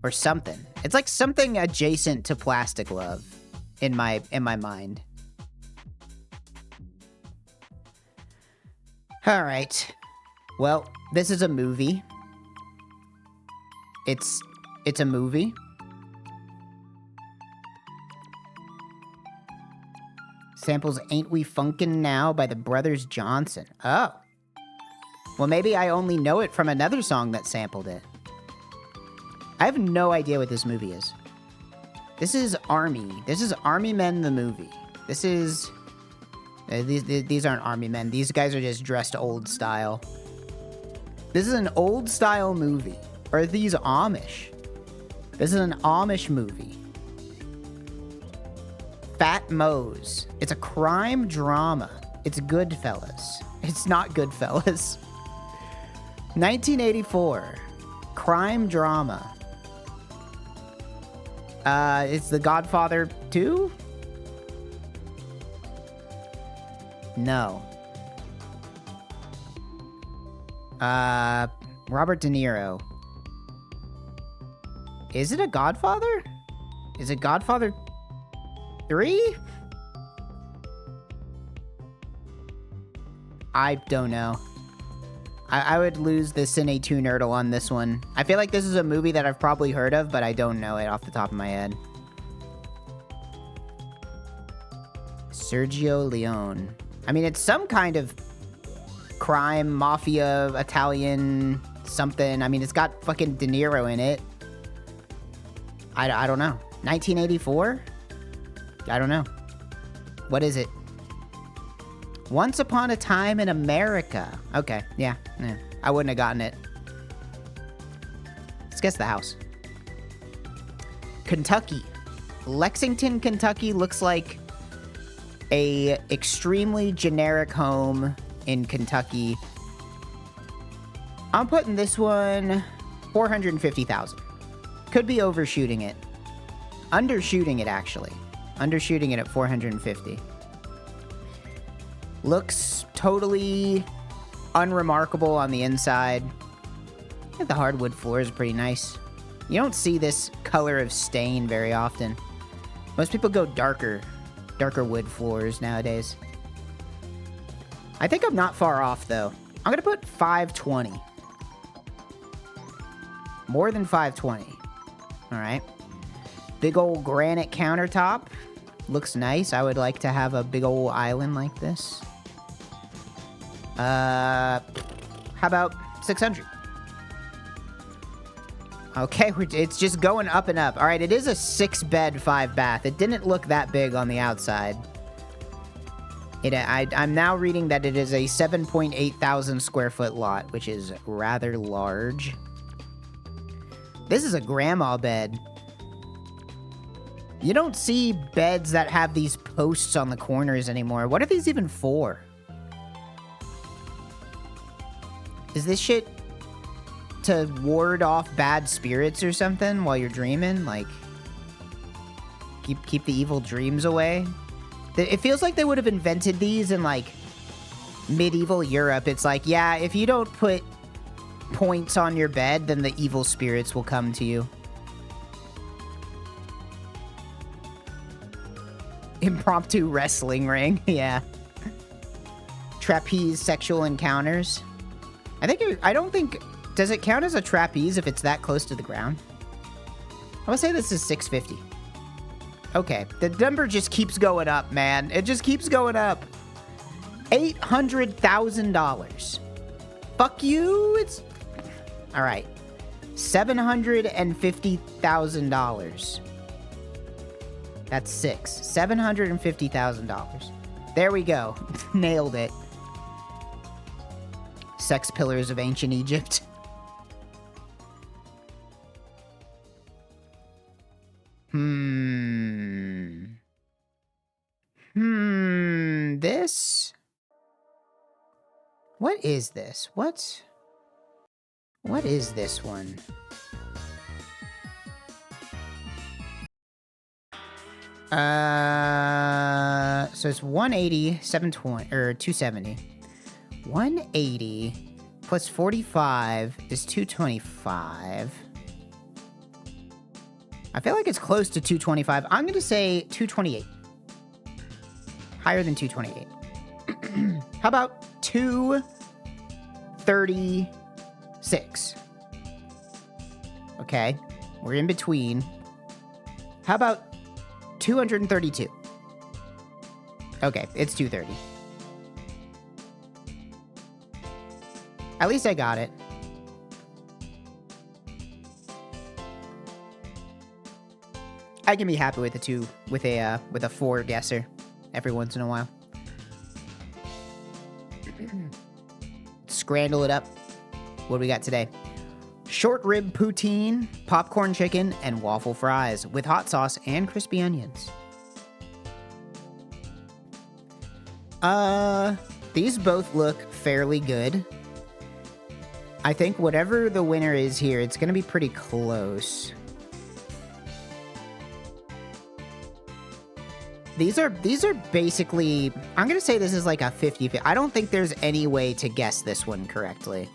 Or something. It's like something adjacent to Plastic Love in my mind. All right. Well, this is a movie. It's a movie. Samples Ain't We Funkin' Now by the Brothers Johnson. Oh. Well, maybe I only know it from another song that sampled it. I have no idea what this movie is. This is Army. This is Army Men the movie. This is... These aren't Army Men. These guys are just dressed old style. This is an old style movie. Or are these Amish? This is an Amish movie. Fat Moe's. It's a crime drama. It's Goodfellas. It's not Goodfellas. 1984. Crime drama. It's The Godfather 2? No. Robert De Niro. Is it a Godfather? Is it Godfather 3? I don't know. I would lose the Cine 2 Nerdle on this one. I feel like this is a movie that I've probably heard of, but I don't know it off the top of my head. Sergio Leone. I mean, it's some kind of crime, mafia, Italian, something. I mean, it's got fucking De Niro in it. I don't know. 1984? I don't know. What is it? Once Upon a Time in America. Okay, yeah. I wouldn't have gotten it. Let's guess the house. Kentucky. Lexington, Kentucky looks like a extremely generic home in Kentucky. I'm putting this one 450,000. Could be overshooting it. Undershooting it, actually. Undershooting it at 450. Looks totally unremarkable on the inside. I think the hardwood floor is pretty nice. You don't see this color of stain very often. Most people go darker wood floors nowadays. I think I'm not far off, though. I'm going to put 520. More than 520. All right. Big old granite countertop. Looks nice. I would like to have a big old island like this. How about 600? Okay, it's just going up and up. All right, it is a 6-bed, 5-bath. It didn't look that big on the outside. I'm now reading that it is a 7.8 thousand square foot lot, which is rather large. This is a grandma bed. You don't see beds that have these posts on the corners anymore. What are these even for? Is this shit to ward off bad spirits or something while you're dreaming? Like, keep the evil dreams away? It feels like they would have invented these in, like, medieval Europe. It's like, yeah, if you don't put points on your bed, then the evil spirits will come to you. Impromptu wrestling ring, yeah. Trapeze sexual encounters. I don't think... Does it count as a trapeze if it's that close to the ground? I would say this is 650. Okay, the number just keeps going up, man. It just keeps going up. $800,000. Fuck you, it's... Alright. $750,000. That's 6. $750,000. There we go. Nailed it. Sex pillars of ancient Egypt. This? What is this? What is this one? So it's 180, 720, or 270. 180 plus 45 is 225. I feel like it's close to 225. I'm going to say 228. Higher than 228. How about 236? Okay, we're in between. How about 232? Okay, it's 230. At least I got it. I can be happy with a 4 guesser every once in a while. Scramble it up. What do we got today? Short rib poutine, popcorn chicken, and waffle fries with hot sauce and crispy onions. These both look fairly good. I think whatever the winner is here, it's gonna be pretty close. These are basically, I'm gonna say this is like a 50-50. I don't think there's any way to guess this one correctly.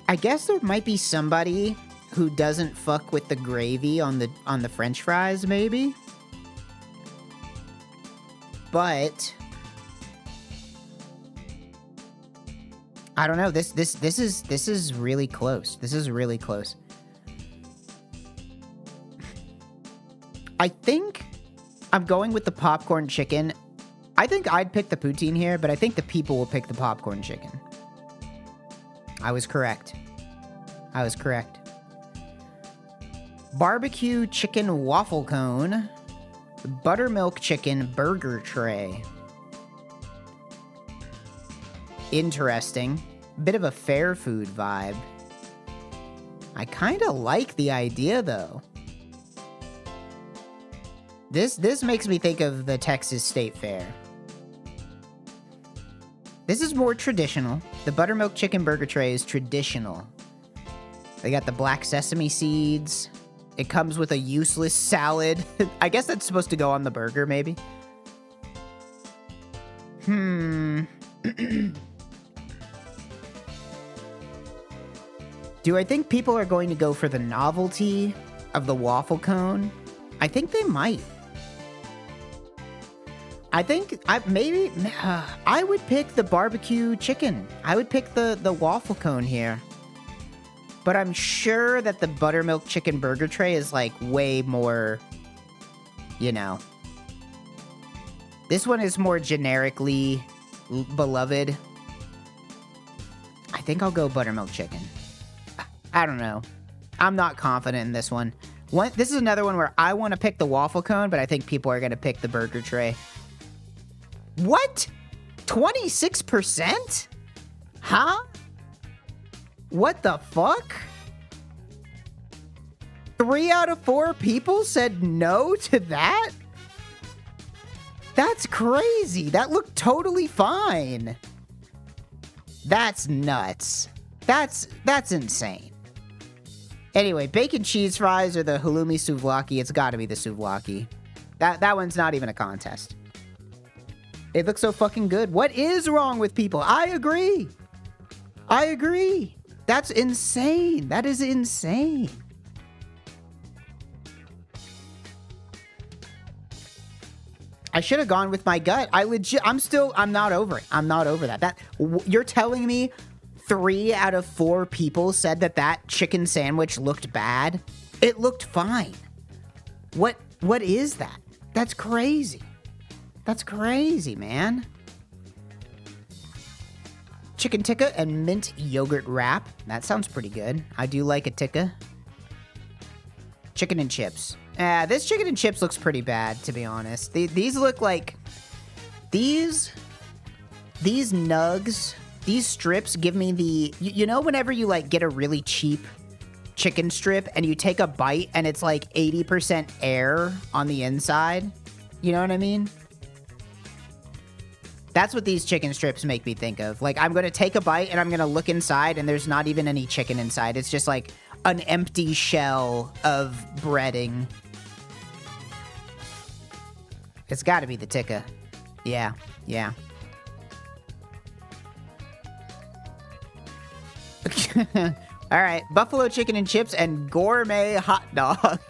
I guess there might be somebody who doesn't fuck with the gravy on the French fries, maybe. But I don't know. This is really close. This is really close. I think I'm going with the popcorn chicken. I think I'd pick the poutine here, but I think the people will pick the popcorn chicken. I was correct. I was correct. Barbecue chicken waffle cone. Buttermilk chicken burger tray. Interesting. Bit of a fair food vibe. I kind of like the idea, though. This makes me think of the Texas State Fair. This is more traditional. The buttermilk chicken burger tray is traditional. They got the black sesame seeds. It comes with a useless salad. I guess that's supposed to go on the burger, maybe. Do I think people are going to go for the novelty of the waffle cone? I think they might. I think I would pick the barbecue chicken. I would pick the waffle cone here. But I'm sure that the buttermilk chicken burger tray is like way more, you know. This one is more generically beloved. I think I'll go buttermilk chicken. I don't know. I'm not confident in this one. This is another one where I want to pick the waffle cone, but I think people are going to pick the burger tray. What? 26%? Huh? What the fuck? 3 out of 4 people said no to that? That's crazy. That looked totally fine. That's nuts. That's insane. Anyway, bacon cheese fries or the halloumi souvlaki. It's got to be the souvlaki. That one's not even a contest. It looks so fucking good. What is wrong with people? I agree. I agree. That's insane. That is insane. I should have gone with my gut. I'm not over it. I'm not over that. You're telling me 3 out of 4 people said that chicken sandwich looked bad? It looked fine. What is that? That's crazy. That's crazy, man. Chicken tikka and mint yogurt wrap. That sounds pretty good. I do like a tikka. Chicken and chips. This chicken and chips looks pretty bad, to be honest. These look like... These nugs, these strips give me the... You know whenever you, like, get a really cheap chicken strip and you take a bite and it's, like, 80% air on the inside? You know what I mean? That's what these chicken strips make me think of. Like, I'm going to take a bite and I'm going to look inside and there's not even any chicken inside. It's just, like, an empty shell of breading. It's got to be the tikka. Yeah. All right, buffalo chicken and chips and gourmet hot dog.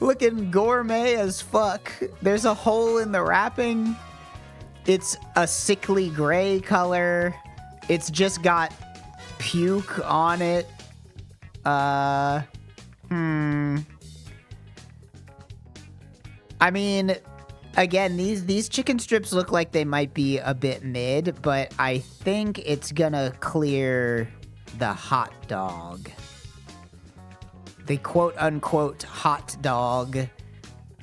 Looking gourmet as fuck. There's a hole in the wrapping. It's a sickly gray color. It's just got puke on it. I mean, again, these chicken strips look like they might be a bit mid, but I think it's gonna clear the hot dog. The quote-unquote hot dog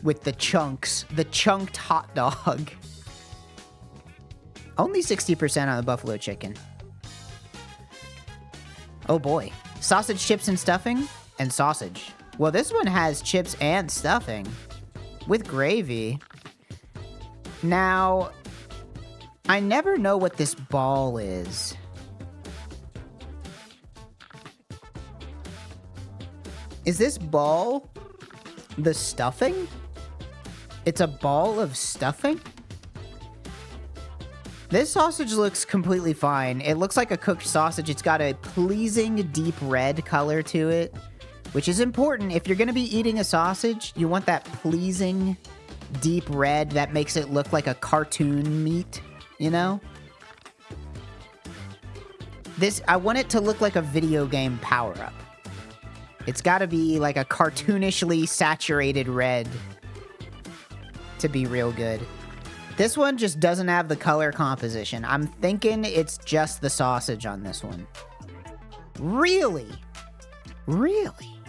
with the chunks. The chunked hot dog. Only 60% on the buffalo chicken. Oh boy. Sausage, chips, and stuffing? And sausage. Well, this one has chips and stuffing. With gravy. Now, I never know what this ball is. Is this ball the stuffing? It's a ball of stuffing? This sausage looks completely fine. It looks like a cooked sausage. It's got a pleasing deep red color to it, which is important. If you're going to be eating a sausage, you want that pleasing deep red that makes it look like a cartoon meat, you know? I want it to look like a video game power-up. It's got to be like a cartoonishly saturated red to be real good. This one just doesn't have the color composition. I'm thinking it's just the sausage on this one. Really? Really?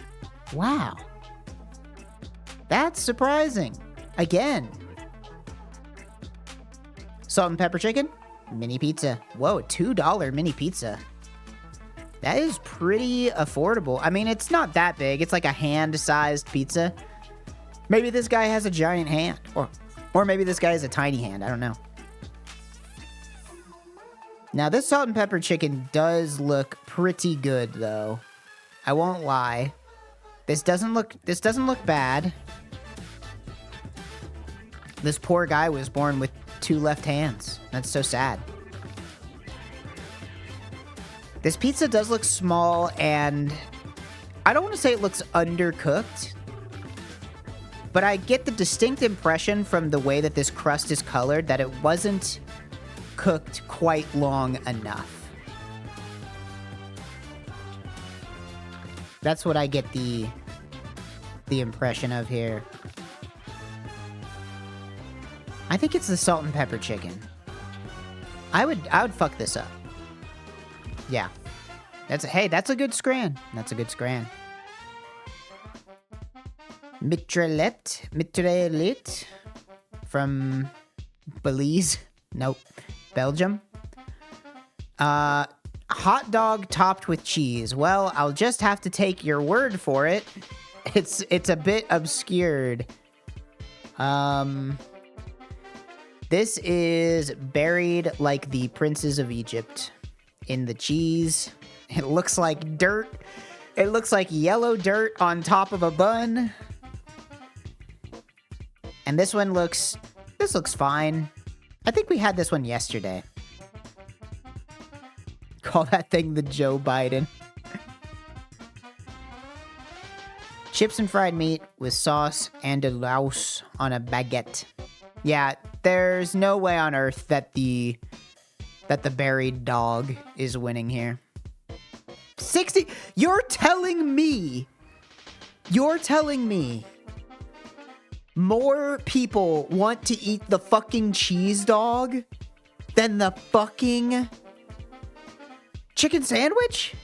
Wow. That's surprising. Again. Salt and pepper chicken? Mini pizza. Whoa, $2 mini pizza. That is pretty affordable. I mean, it's not that big. It's like a hand-sized pizza. Maybe this guy has a giant hand. Or maybe this guy has a tiny hand. I don't know. Now, this salt and pepper chicken does look pretty good, though. I won't lie. This doesn't look bad. This poor guy was born with 2 left hands. That's so sad. This pizza does look small, and I don't want to say it looks undercooked, but I get the distinct impression from the way that this crust is colored that it wasn't cooked quite long enough. That's what I get the impression of here. I think it's the salt and pepper chicken. I would fuck this up. Yeah. That's a good scran. That's a good scran. Mitralet from Belize. Nope. Belgium. Hot dog topped with cheese. Well, I'll just have to take your word for it. It's a bit obscured. This is buried like the princes of Egypt in the cheese. It looks like dirt. It looks like yellow dirt on top of a bun. And this looks fine. I think we had this one yesterday. Call that thing the Joe Biden. Chips and fried meat with sauce and a louse on a baguette. Yeah, there's no way on earth that the buried dog is winning here. 60. You're telling me more people want to eat the fucking cheese dog than the fucking chicken sandwich?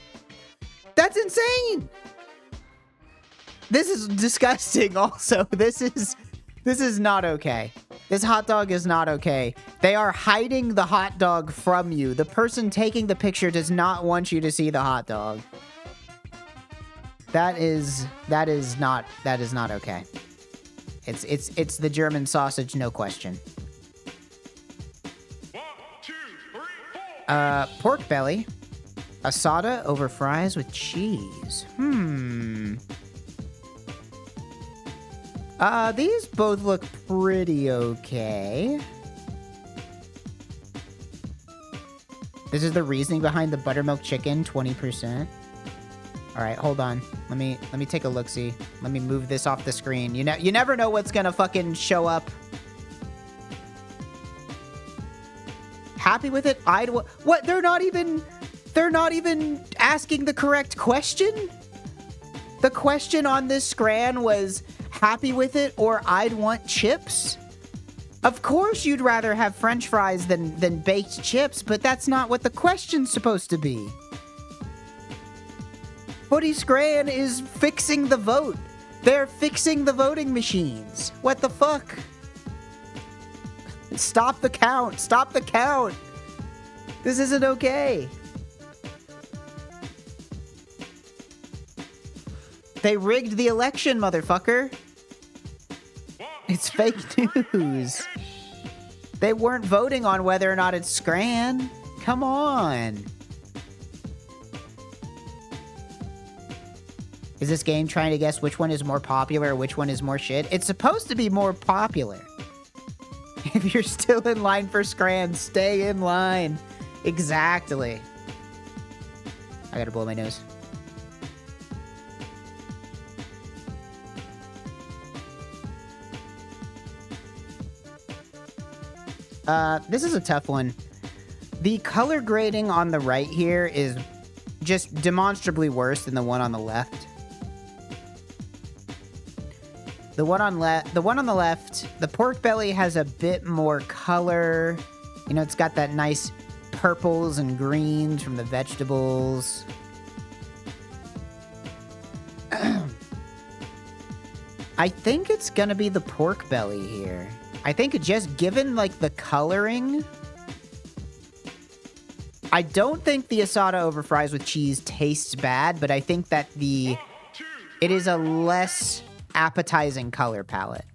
That's insane. This is disgusting also. This is not okay. This hot dog is not okay. They are hiding the hot dog from you. The person taking the picture does not want you to see the hot dog. That is not okay. It's the German sausage, no question.
1, 2, 3, 4.
Pork belly. Asada over fries with cheese. These both look pretty okay. This is the reasoning behind the buttermilk chicken, 20%. All right, hold on. Let me take a look-see. Let me move this off the screen. You never know what's gonna fucking show up. Happy with it? What? They're not even asking the correct question? The question on this scran was happy with it or I'd want chips? Of course you'd rather have french fries than baked chips, but that's not what the question's supposed to be. Footy Scran is fixing the vote. They're fixing the voting machines. What the fuck? Stop the count. Stop the count. This isn't okay. They rigged the election, motherfucker. It's fake news. They weren't voting on whether or not it's Scran. Come on. Is this game trying to guess which one is more popular or which one is more shit? It's supposed to be more popular. If you're still in line for Scran, stay in line. Exactly. I gotta blow my nose. This is a tough one. The color grading on the right here is just demonstrably worse than the one on the left. The one on the left, the pork belly has a bit more color. You know, it's got that nice purples and greens from the vegetables. I think it's gonna be the pork belly here. I think just given, like, the coloring, I don't think the asada over fries with cheese tastes bad, but I think that it is a less appetizing color palette.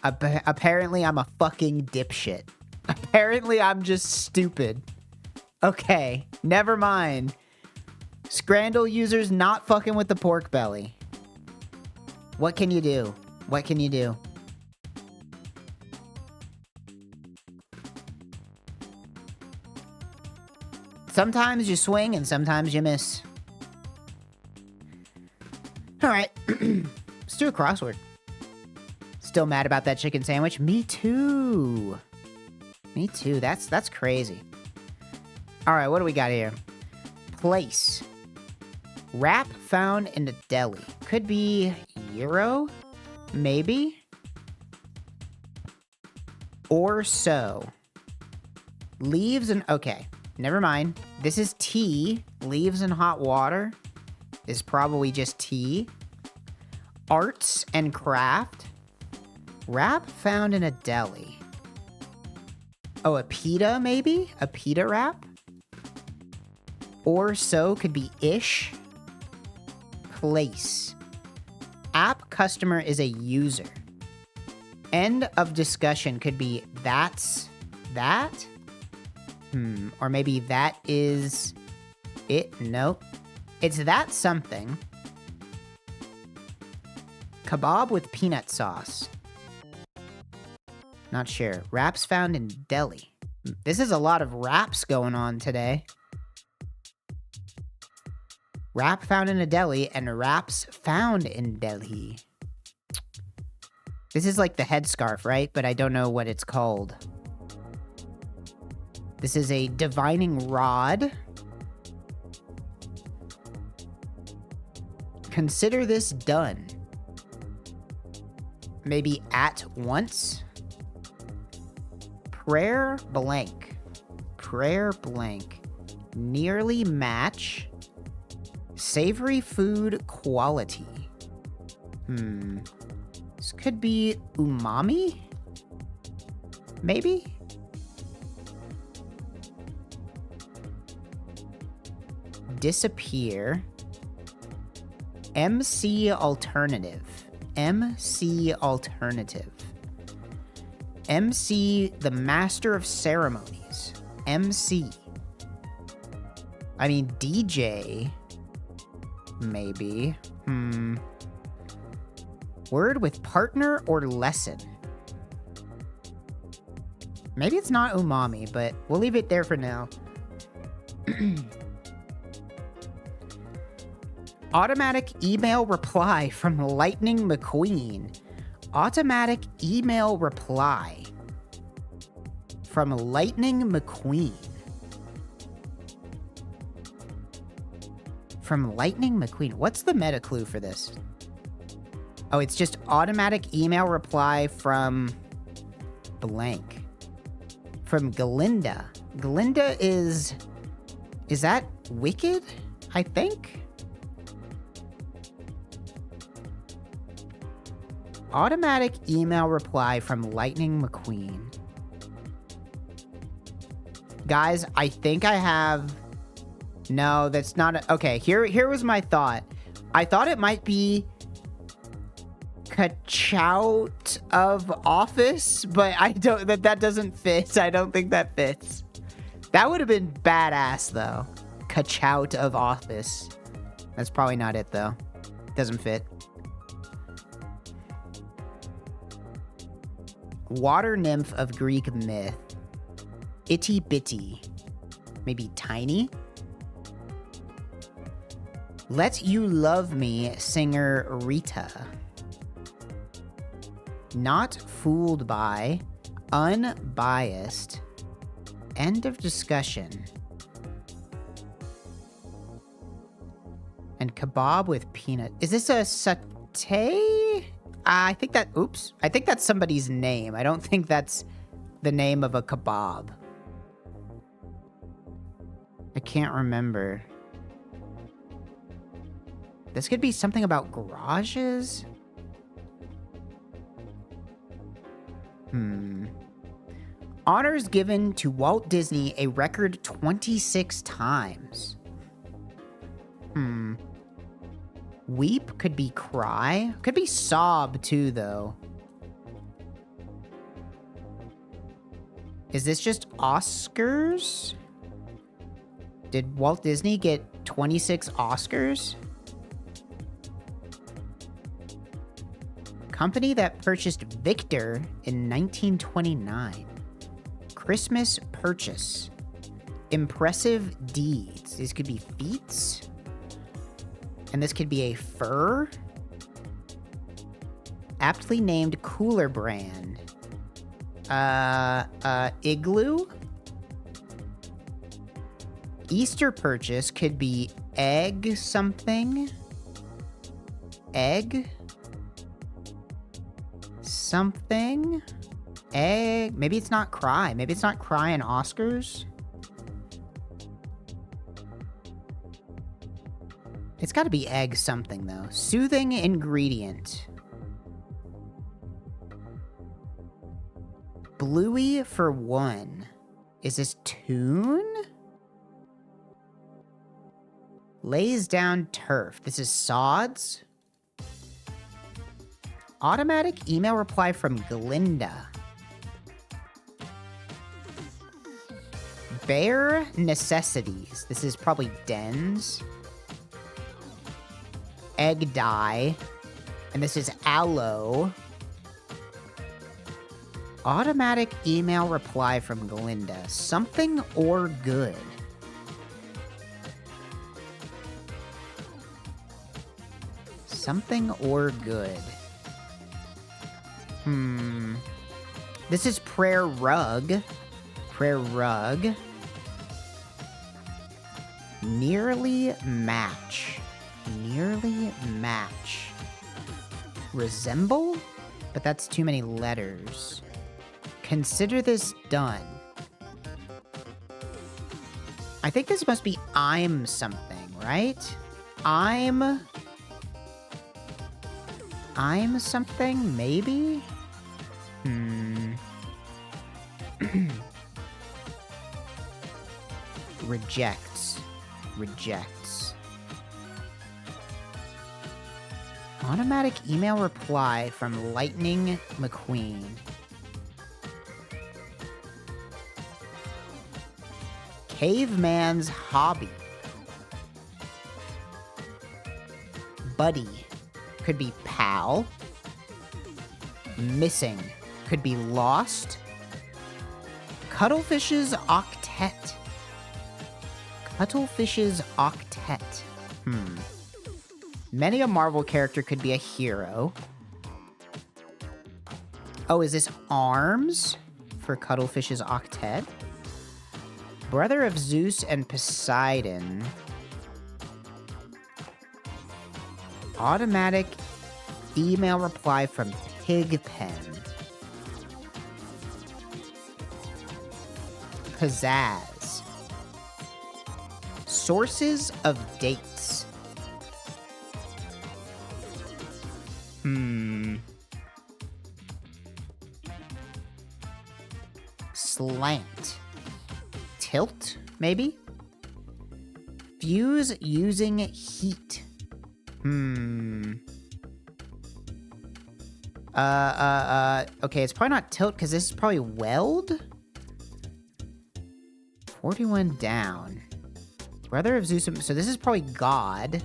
Apparently I'm a fucking dipshit. Apparently I'm just stupid. Okay, never mind. Scrandle users not fucking with the pork belly. What can you do? What can you do? Sometimes you swing and sometimes you miss. All right, let's do a crossword. Still mad about that chicken sandwich? Me too. Me too. That's crazy. All right, what do we got here? Place. Wrap found in a deli. Could be Euro, maybe. Or so. Leaves and... Okay. never mind. This is tea. Leaves in hot water is probably just tea. Arts and craft. Wrap found in a deli. Oh, a pita maybe? A pita wrap? Or so could be ish. Place. App customer is a user. End of discussion could be that's that? Or maybe that is it? Nope. It's that something. Kebab with peanut sauce. Not sure. Wraps found in deli. This is a lot of wraps going on today. Wrap found in a deli and wraps found in Delhi. This is like the headscarf, right? But I don't know what it's called. This is a divining rod. Consider this done. Maybe at once. Prayer blank. Prayer blank. Nearly match. Savory food quality. This could be umami? Maybe? Disappear. MC alternative. MC alternative. MC, the master of ceremonies. MC. I mean, DJ. Maybe. Word with partner or lesson. Maybe it's not umami, but we'll leave it there for now. Automatic email reply from Lightning McQueen. Automatic email reply from Lightning McQueen. From Lightning McQueen. What's the meta clue for this? Oh, it's just automatic email reply from blank. From Galinda. Galinda is that Wicked? I think? Automatic email reply from Lightning McQueen. Guys, I think I have... No, that's not... Okay, here was my thought. I thought it might be Kachout of Office, but I don't... That doesn't fit. I don't think that fits. That would have been badass, though. Kachout of Office. That's probably not it, though. Doesn't fit. Water nymph of Greek myth. Itty bitty. Maybe tiny? Let You Love Me singer Rita. Not fooled by. Unbiased. End of discussion. And kebab with peanut. Is this a satay? I think that, oops. I think that's somebody's name. I don't think that's the name of a kebab. I can't remember. This could be something about garages? Honors given to Walt Disney a record 26 times. Weep could be cry. Could be sob too, though. Is this just Oscars? Did Walt Disney get 26 Oscars? Company that purchased Victor in 1929. Christmas purchase. Impressive deeds. These could be feats. And this could be a fur. Aptly named cooler brand. Igloo. Easter purchase could be egg something. Egg. Something. Egg. Maybe it's not cry. Maybe it's not cry and Oscars. It's got to be egg something, though. Soothing ingredient. Bluey for 1. Is this tune? Lays down turf. This is sods. Automatic email reply from Glinda. Bare necessities. This is probably Dens. Egg dye. And this is aloe. Automatic email reply from Glinda. Something or good. Something or good. This is prayer rug. Prayer rug. Nearly match. Nearly match. Resemble? But that's too many letters. Consider this done. I think this must be I'm something, right? I'm something, maybe? Rejects. Rejects. Automatic email reply from Lightning McQueen. Caveman's hobby. Buddy. Could be pal. Missing. Could be lost. Cuttlefish's octet. Cuttlefish's octet. Many a Marvel character could be a hero. Oh, is this arms for Cuttlefish's octet? Brother of Zeus and Poseidon. Automatic email reply from Pigpen. Pizzazz. Sources of dates. Slant. Tilt, maybe? Fuse using heat. Okay, it's probably not tilt, because this is probably weld? 41 down. Brother of Zeus, so this is probably God.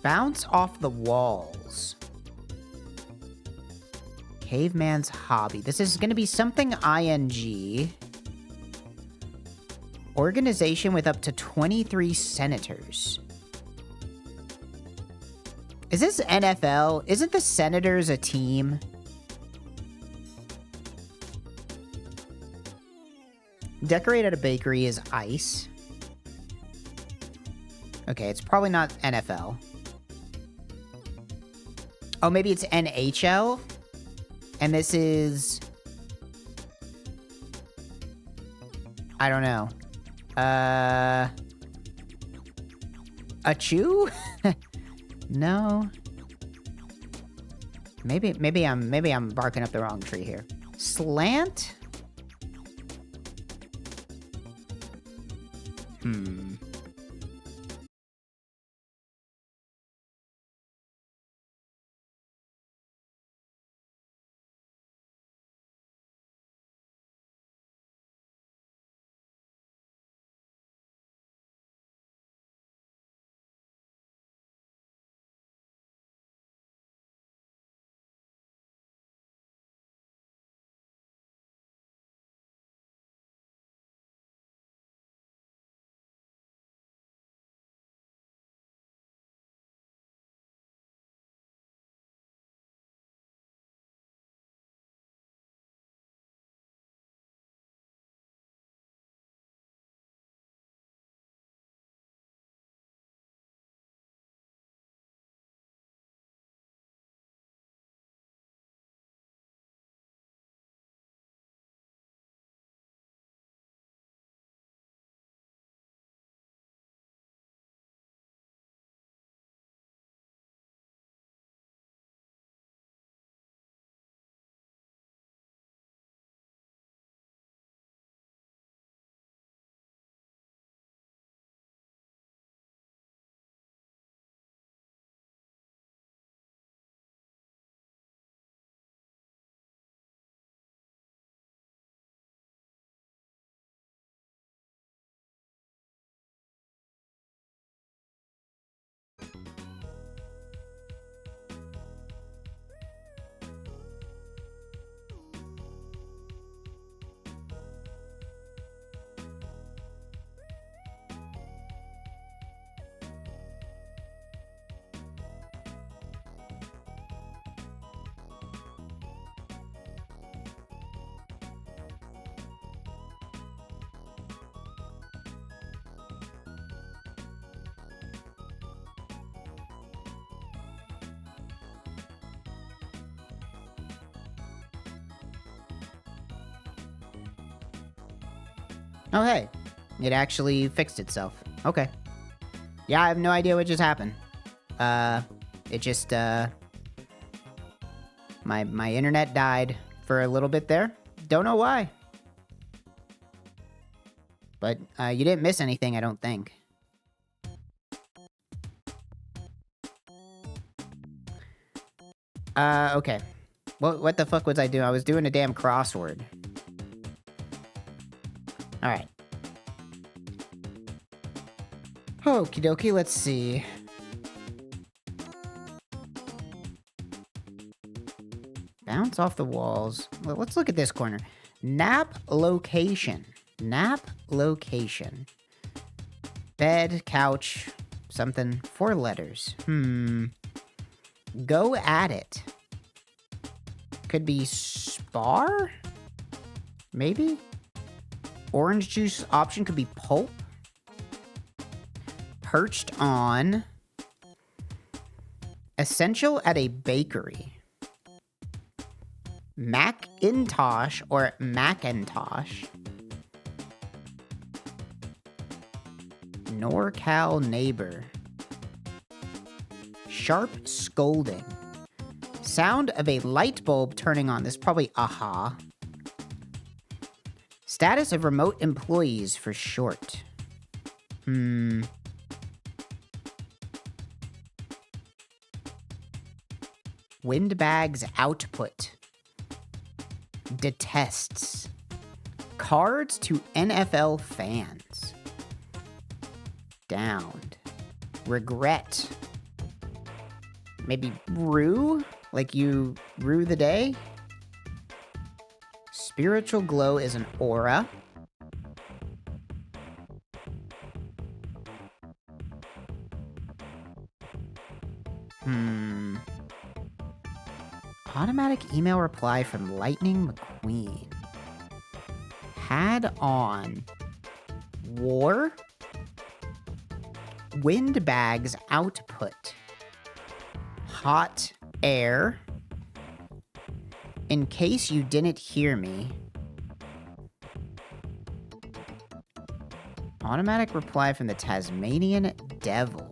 Bounce off the walls. Caveman's hobby. This is going to be something ing. Organization with up to 23 senators. Is this NFL? Isn't the Senators a team? Decorate at a bakery is ice. Okay, it's probably not NFL. Oh, maybe it's NHL? And this is... I don't know. A chew? No. Maybe I'm barking up the wrong tree here. Slant? Oh, hey. It actually fixed itself. Okay. Yeah, I have no idea what just happened. It just, My internet died for a little bit there. Don't know why. But, you didn't miss anything, I don't think. Okay. What the fuck was I doing? I was doing a damn crossword. Alright. Okie dokie, let's see. Bounce off the walls. Well, let's look at this corner. Nap location. Nap location. Bed, couch, something. 4 letters. Go at it. Could be spar? Maybe? Orange juice option could be pulp. Perched on. Essential at a bakery. Macintosh or Macintosh. NorCal neighbor. Sharp scolding. Sound of a light bulb turning on. This is probably aha. Status of remote employees for short. Windbag's output. Detests. Cards to NFL fans. Downed. Regret. Maybe rue? Like you rue the day? Spiritual glow is an aura. Automatic email reply from Lightning McQueen. Had on. War. Windbag's output. Hot air. In case you didn't hear me. Automatic reply from the Tasmanian Devil.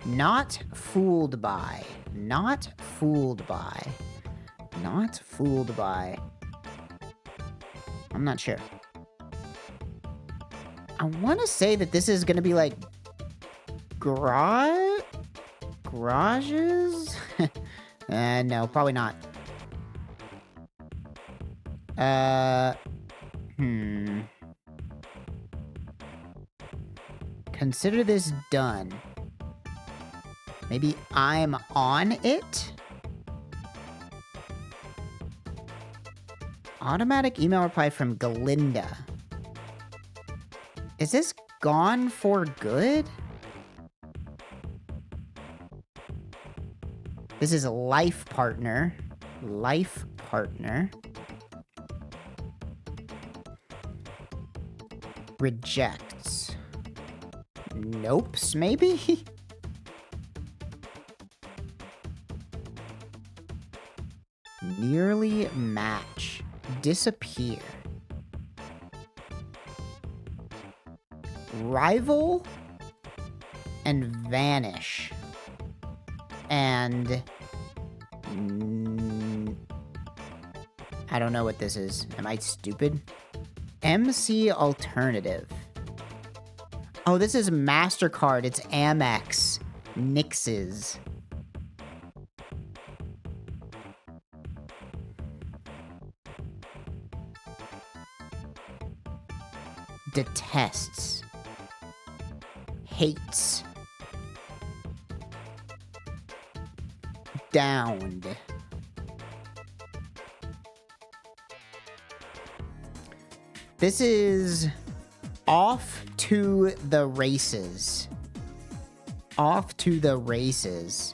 Not fooled by. Not fooled by. Not fooled by. I'm not sure. I want to say that this is going to be like garages? No, probably not. Consider this done. Maybe I'm on it? Automatic email reply from Galinda. Is this gone for good? This is a life partner. Life partner. Rejects. Nopes, maybe? Nearly match. Disappear. Rival and vanish. And I don't know what this is. Am I stupid? MC alternative. Oh, this is MasterCard. It's Amex. Nixes. Detests. Hates. Downed. This is off to the races. Off to the races.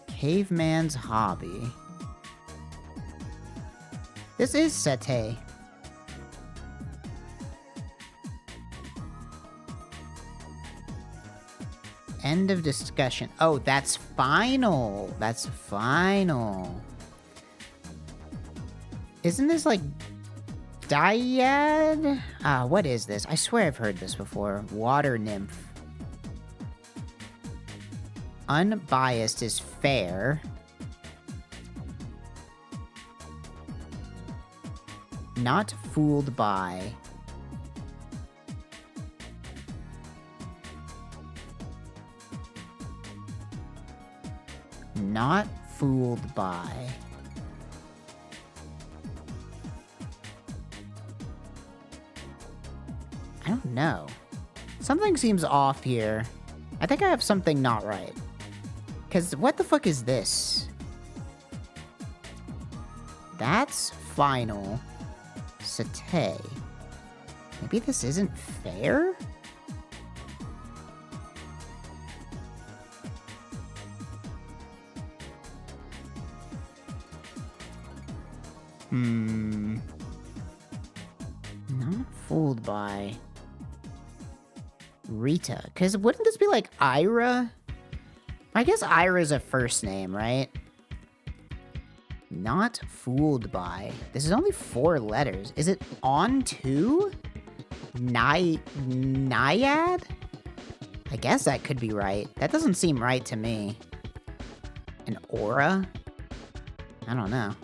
Caveman's hobby. This is satay. End of discussion. Oh, that's final. That's final. Isn't this like Dyad? What is this? I swear I've heard this before. Water nymph. Unbiased is fair. Not fooled by. Not fooled by. I don't know. Something seems off here. I think I have something not right. Because what the fuck is this? That's final. Satay. Maybe this isn't fair? Not fooled by Rita. Because wouldn't this be like Ira? I guess Ira's a first name, right? Not fooled by. This is only 4 letters. Is it on to? Naiad? I guess that could be right. That doesn't seem right to me. An aura? I don't know.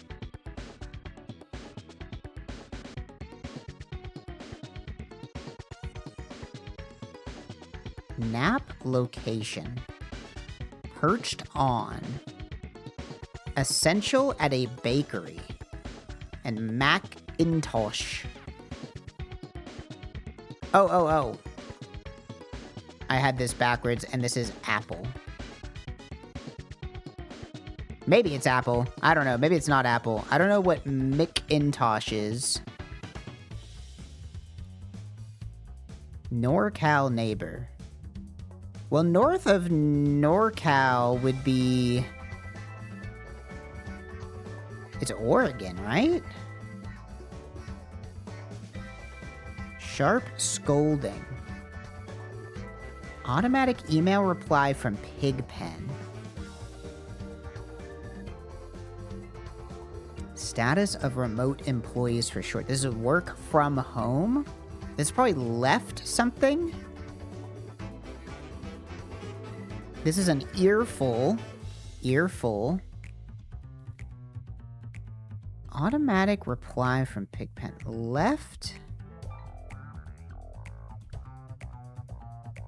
Nap location. Perched on. Essential at a bakery. And Macintosh. Oh. I had this backwards, and this is Apple. Maybe it's Apple. I don't know. Maybe it's not Apple. I don't know what Macintosh is. NorCal neighbor. Well, north of NorCal would be... It's Oregon, right? Sharp scolding. Automatic email reply from Pigpen. Status of remote employees for short. This is work from home. This probably left something. This is an earful. Earful. Automatic reply from Pigpen. Left.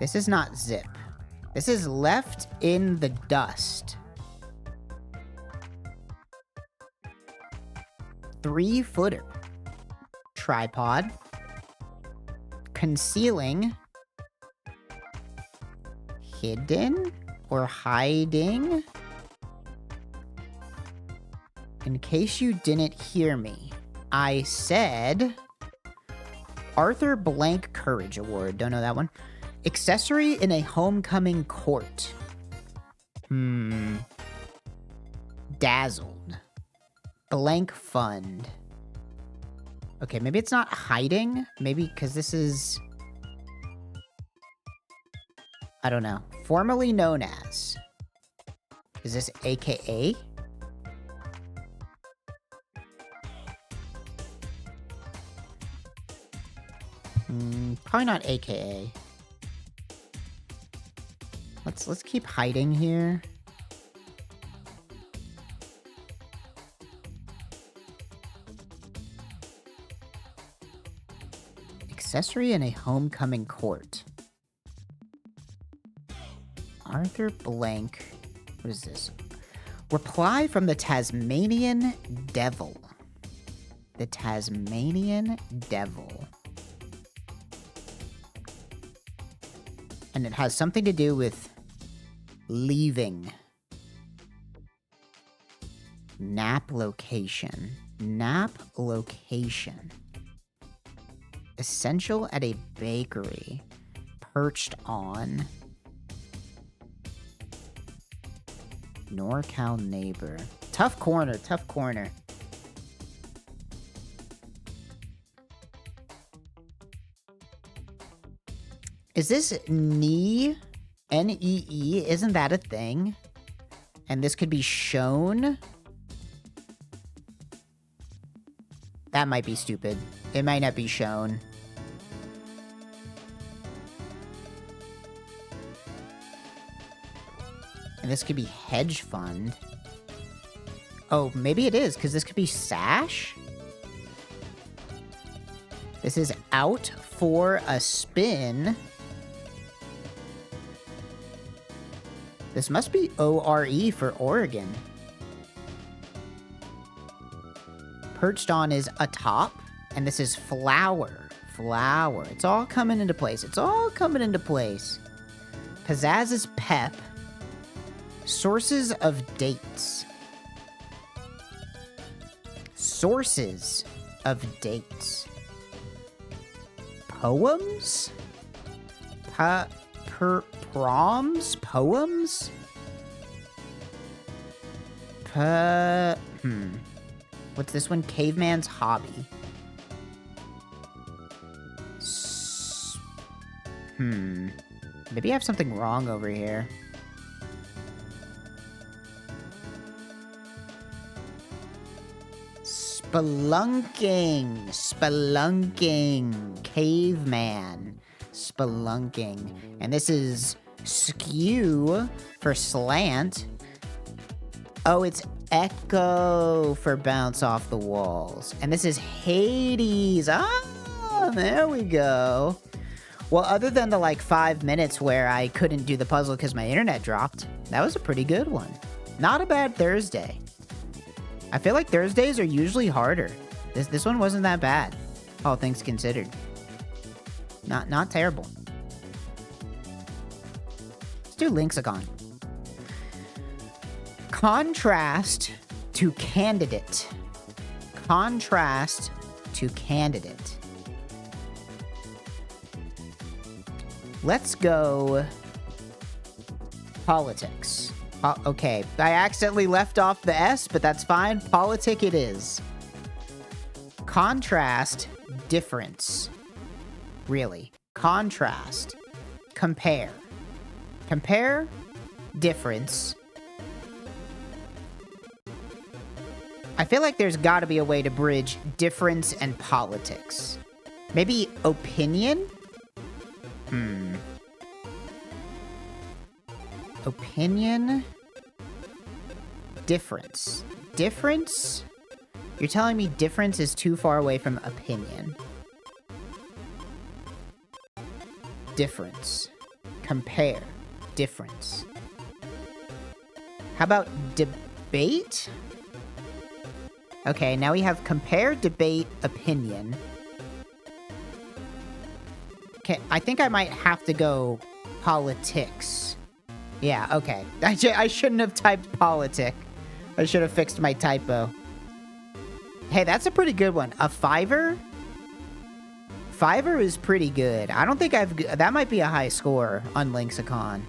This is not zip. This is left in the dust. 3-footer. Tripod. Concealing. Hidden or hiding. In case you didn't hear me, I said Arthur Blank Courage Award. Don't know that one. Accessory in a homecoming court. Dazzled. Blank fund. Okay, maybe it's not hiding. Maybe because this is... I don't know. Formerly known as. Is this AKA? Probably not AKA. Let's keep hiding here. Accessory in a homecoming court. Arthur Blank. What is this? Reply from the Tasmanian Devil. The Tasmanian Devil. And it has something to do with leaving. Nap location. Nap location. Essential at a bakery. Perched on. NorCal neighbor. Tough corner, tough corner. Is this Knee? N-E-E? Isn't that a thing? And this could be shown? That might be stupid. It might not be shown. And this could be hedge fund. Oh, maybe it is, because this could be sash? This is out for a spin. This must be O-R-E for Oregon. Perched on is atop, and this is flower. Flower. It's all coming into place. It's all coming into place. Pizzazz is pep. Sources of dates. Sources of dates. Poems? Proms? Poems? What's this one? Caveman's hobby. Maybe I have something wrong over here. Spelunking. Spelunking. Caveman. Spelunking. And this is skew for slant. Oh, it's echo for bounce off the walls. And this is Hades. Ah, there we go. Well, other than the 5 minutes where I couldn't do the puzzle because my internet dropped, that was a pretty good one. Not a bad Thursday. I feel like Thursdays are usually harder. This one wasn't that bad, all things considered. Not terrible. Let's do Lexicon. Contrast to candidate. Contrast to candidate. Let's go politics. Okay, I accidentally left off the S, but that's fine. Politic it is. Contrast, difference. Really. Contrast. Compare. Compare, difference. I feel like there's got to be a way to bridge difference and politics. Maybe opinion? Opinion? Difference. Difference? You're telling me difference is too far away from opinion. Difference. Compare. Difference. How about debate? Okay, now we have compare, debate, opinion. Okay, I think I might have to go politics. Yeah, okay. I shouldn't have typed politic. I should have fixed my typo. Hey, that's a pretty good one. A fiver? Fiver is pretty good. I don't think that might be a high score on Lexicon.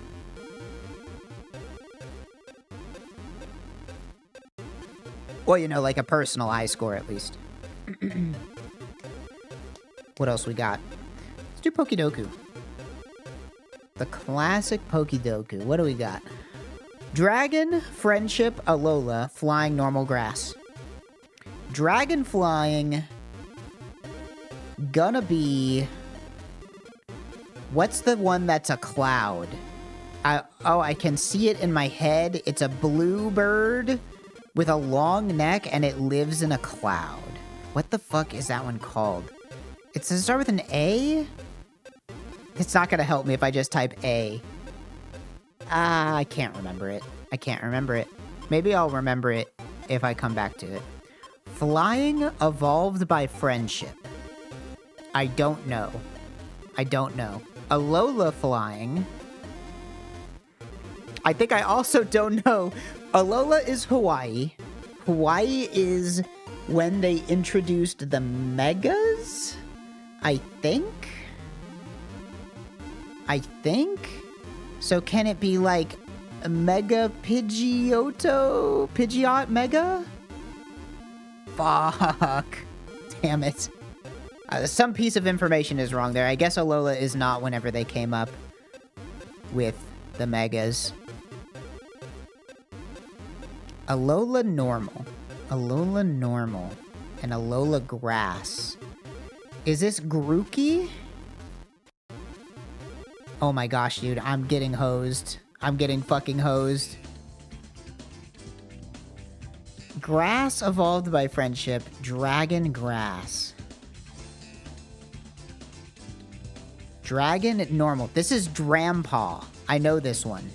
Well, you know, like a personal high score at least. What else we got? Let's do Pokidoku. The classic Pokidoku. What do we got? Dragon, friendship, Alola, flying normal grass. Dragon flying. Gonna be... What's the one that's a cloud? I can see it in my head. It's a blue bird with a long neck and it lives in a cloud. What the fuck is that one called? Does it start with an A? It's not gonna help me if I just type A. I can't remember it. I can't remember it. Maybe I'll remember it if I come back to it. Flying evolved by friendship. I don't know. I don't know. Alola flying. I think I also don't know. Alola is Hawaii. Hawaii is when they introduced the Megas? I think? So can it be like Mega Pidgeotto? Pidgeot Mega? Fuck. Damn it. Some piece of information is wrong there. I guess Alola is not whenever they came up with the Megas. Alola normal. Alola normal. And Alola grass. Is this Grookey? Oh my gosh, dude. I'm getting hosed. I'm getting fucking hosed. Grass evolved by friendship. Dragon grass. Dragon normal. This is Drampaw. I know this one.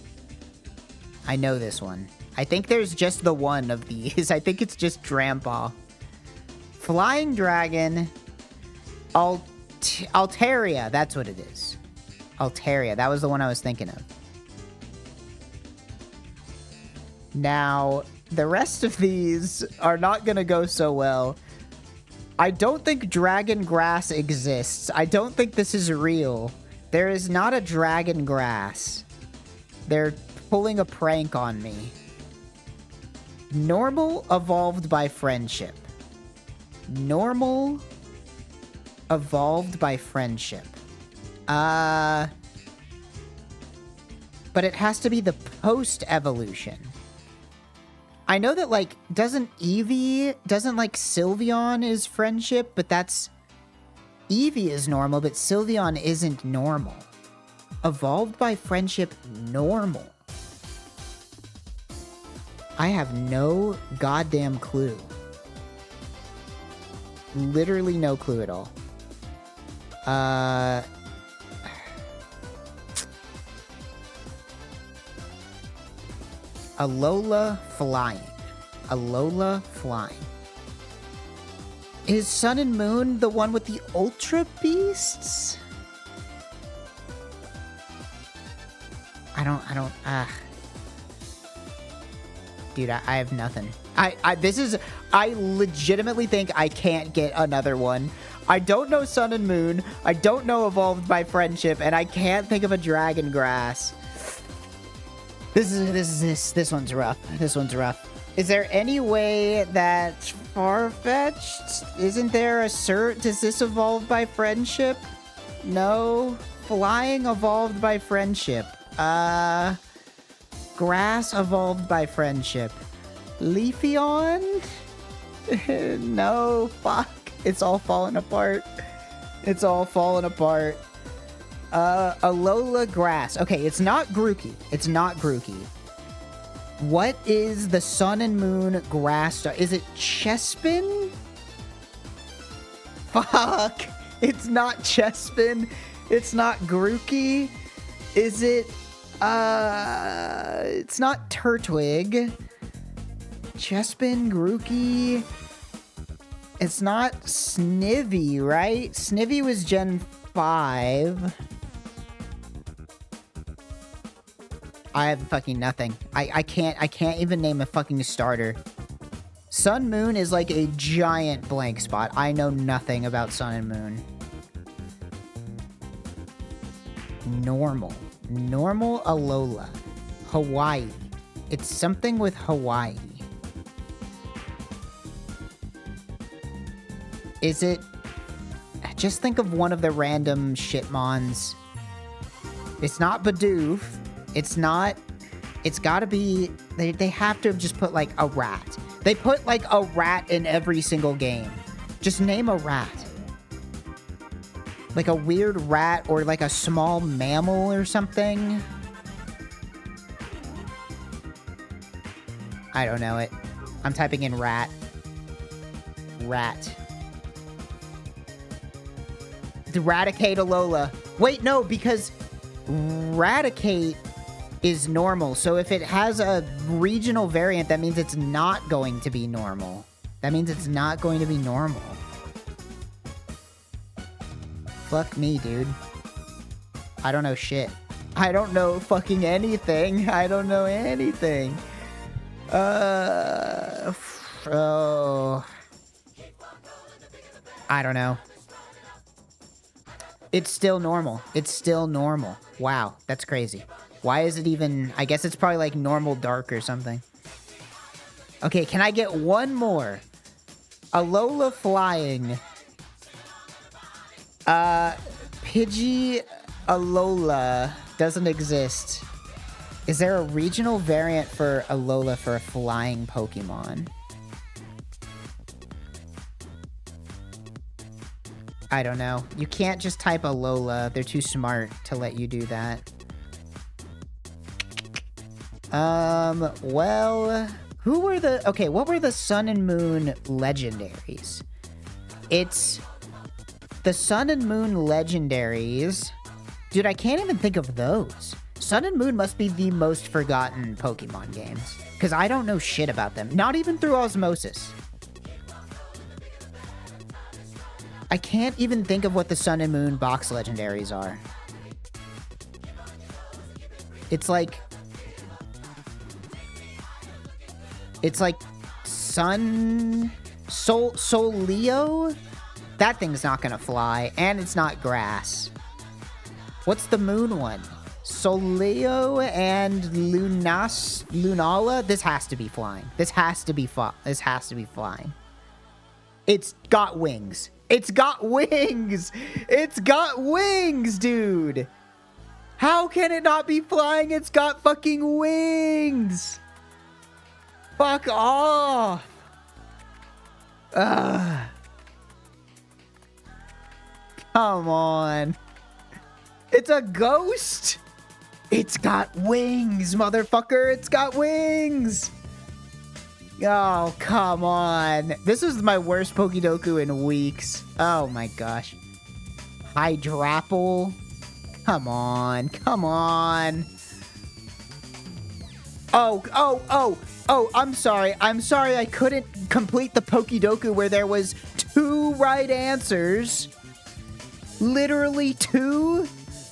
I know this one. I think there's just the one of these. I think it's just Drampaw. Flying Dragon. Altaria. That's what it is. Altaria. That was the one I was thinking of. Now, the rest of these are not going to go so well. I don't think Dragon Grass exists. I don't think this is real. There is not a Dragon Grass. They're pulling a prank on me. Normal evolved by friendship. Normal evolved by friendship. But it has to be the post-evolution. I know that, like, doesn't like, Sylveon is friendship, but that's... Eevee is normal, but Sylveon isn't normal. Evolved by friendship, normal. I have no goddamn clue. Literally no clue at all. Alola flying. Alola flying. Is Sun and Moon the one with the Ultra Beasts? Dude, I have nothing. I legitimately think I can't get another one. I don't know Sun and Moon. I don't know Evolved by Friendship, and I can't think of a Dragon Grass. This one's rough. This one's rough. Is there any way that far-fetched? Isn't there a cert? Does this evolve by friendship? No. Flying evolved by friendship. Grass evolved by friendship. Leafeon? No. Fuck. It's all falling apart. It's all falling apart. Alola grass. Okay, it's not Grookey. It's not Grookey. What is the Sun and Moon grass star? Is it Chespin? Fuck. It's not Chespin. It's not Grookey. Is it, it's not Turtwig. Chespin, Grookey. It's not Snivy, right? Snivy was Gen 5. I have fucking nothing. I can't even name a fucking starter. Sun Moon is like a giant blank spot. I know nothing about Sun and Moon. Normal. Normal Alola. Hawaii. It's something with Hawaii. Is it... Just think of one of the random shitmons. It's not Bidoof. It's not... It's gotta be... They have to have just put, like, a rat. They put, like, a rat in every single game. Just name a rat. Like a weird rat or, like, a small mammal or something. I don't know it. I'm typing in rat. Rat. Eradicate Alola. Wait, no, because Raticate is normal. So if it has a regional variant, that means it's not going to be normal. That means it's not going to be normal. Fuck me, dude. I don't know shit. I don't know fucking anything. I don't know anything. Oh. I don't know. It's still normal. It's still normal. Wow, that's crazy. Why is it even... I guess it's probably like normal dark or something. Okay, can I get one more? Alola flying. Pidgey Alola doesn't exist. Is there a regional variant for Alola for a flying Pokemon? I don't know. You can't just type Alola. They're too smart to let you do that. Well, who were the... Okay, what were the Sun and Moon legendaries? It's the Sun and Moon legendaries. Dude, I can't even think of those. Sun and Moon must be the most forgotten Pokemon games. Because I don't know shit about them. Not even through osmosis. I can't even think of what the Sun and Moon box legendaries are. It's like Sun... Soleo? That thing's not gonna fly, and it's not grass. What's the moon one? Soleo and Lunala? This has to be flying. This has to be flying. It's got wings. It's got wings! It's got wings, dude! How can it not be flying? It's got fucking wings! Fuck off! Ugh. Come on. It's a ghost! It's got wings, motherfucker! It's got wings! Oh, come on. This is my worst Pokédoku in weeks. Oh my gosh. Hydrapple. Come on. Come on. Oh, I'm sorry. I'm sorry I couldn't complete the Pokédoku where there was 2 right answers. Literally 2?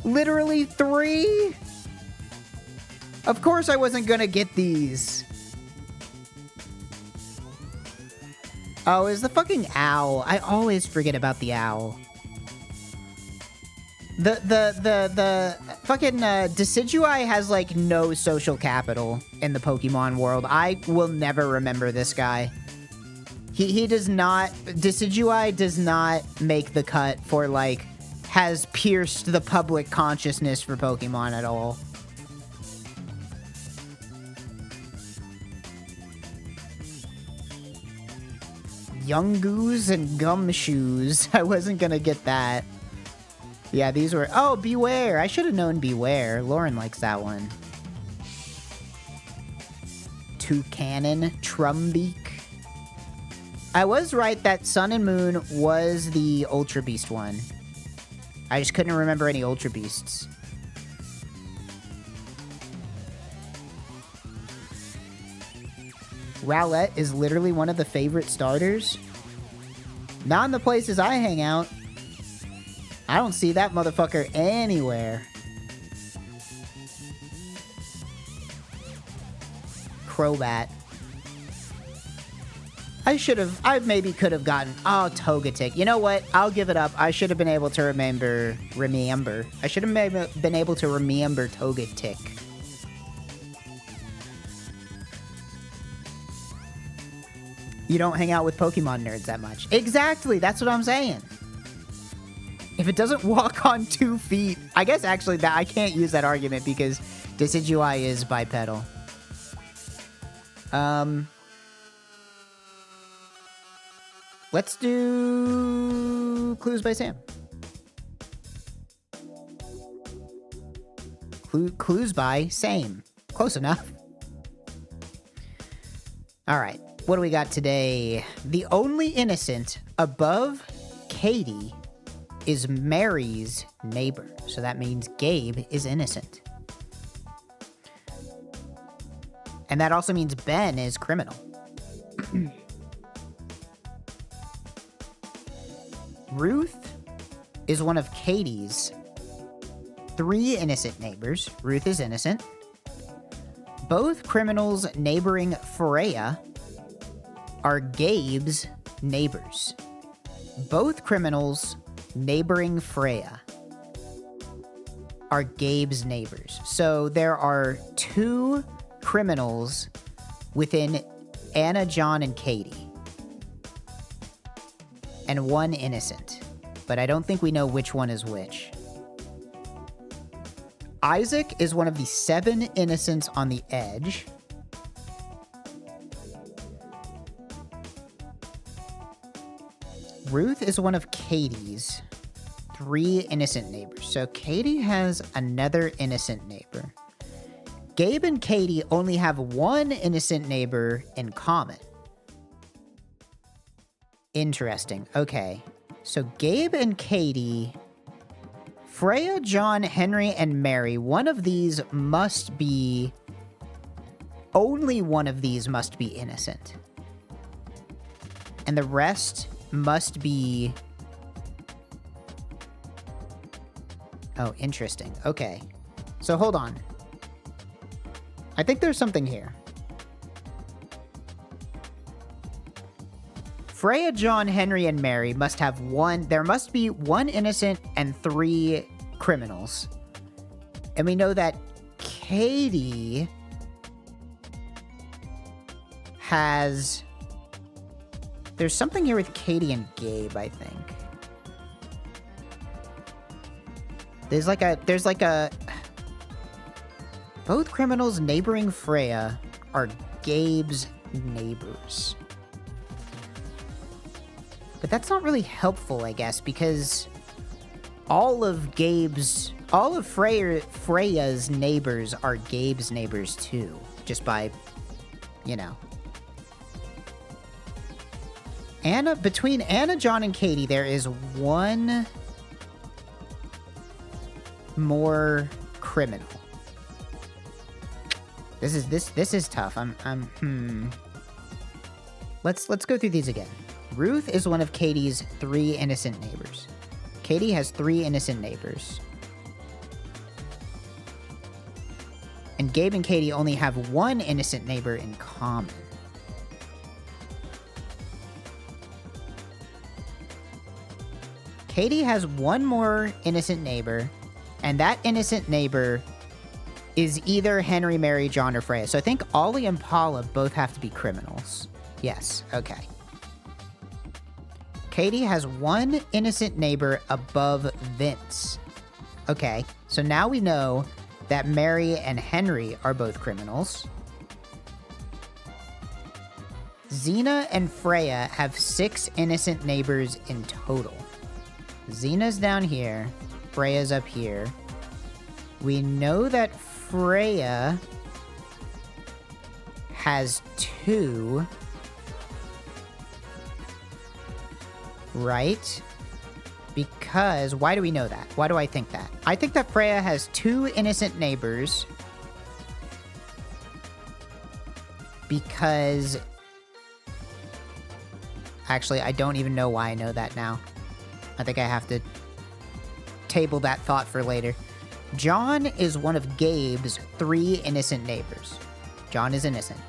Literally 3? Of course I wasn't gonna get these. Oh, is the fucking owl. I always forget about the owl. The fucking Decidueye has like no social capital in the Pokemon world. I will never remember this guy. He does not... Decidueye does not make the cut for like... has pierced the public consciousness for Pokemon at all. Yungoos and Gumshoes. I wasn't gonna get that. Yeah, these were... Oh, Beware! I should have known Beware. Lauren likes that one. Toucanon, Trumbeak. I was right that Sun and Moon was the Ultra Beast one. I just couldn't remember any Ultra Beasts. Rowlet is literally one of the favorite starters. Not in the places I hang out. I don't see that motherfucker anywhere. Crobat. I maybe could have gotten... Oh, Togetic. You know what? I'll give it up. I should have been able to remember. I should have been able to remember Togetic. You don't hang out with Pokemon nerds that much. Exactly, that's what I'm saying. If it doesn't walk on 2 feet... I guess actually that I can't use that argument because Decidueye is bipedal. Let's do... Clues by Sam. Clues by Same. Close enough. Alright. What do we got today? The only innocent above Katie is Mary's neighbor. So that means Gabe is innocent. And that also means Ben is criminal. Ruth is one of Katie's 3 innocent neighbors. Ruth is innocent. Both criminals neighboring Freya are Gabe's neighbors. Both criminals neighboring Freya are Gabe's neighbors. So there are 2 criminals within Anna, John, and Katie. And 1 innocent. but I don't think we know which one is which. Isaac is one of the 7 innocents on the edge. Ruth is one of Katie's 3 innocent neighbors. So Katie has another innocent neighbor. Gabe and Katie only have 1 innocent neighbor in common. Interesting. Okay. So Gabe and Katie, Freya, John, Henry, and Mary, one of these must be... Only one of these must be innocent. And the rest must be... Oh, interesting. Okay. So hold on. I think there's something here. Freya, John, Henry, and Mary must have 1... There must be 1 innocent and 3 criminals. And we know that Katie has... There's something here with Katie and Gabe, I think. There's like a... Both criminals neighboring Freya are Gabe's neighbors. But that's not really helpful, I guess, because all of Freya's neighbors are Gabe's neighbors too, just by, you know. Between Anna, John, and Katie, there is 1 more criminal. This is tough. Let's go through these again. Ruth is one of Katie's 3 innocent neighbors. Katie has 3 innocent neighbors. And Gabe and Katie only have 1 innocent neighbor in common. Katie has 1 more innocent neighbor, and that innocent neighbor is either Henry, Mary, John, or Freya. So I think Ollie and Paula both have to be criminals. Yes, okay. Katie has 1 innocent neighbor above Vince. Okay, so now we know that Mary and Henry are both criminals. Xena and Freya have 6 innocent neighbors in total. Xena's down here. Freya's up here. We know that Freya has 2... Right? Because... Why do we know that? Why do I think that? I think that Freya has 2 innocent neighbors because... Actually, I don't even know why I know that now. I think I have to table that thought for later. John is one of Gabe's 3 innocent neighbors. John is innocent.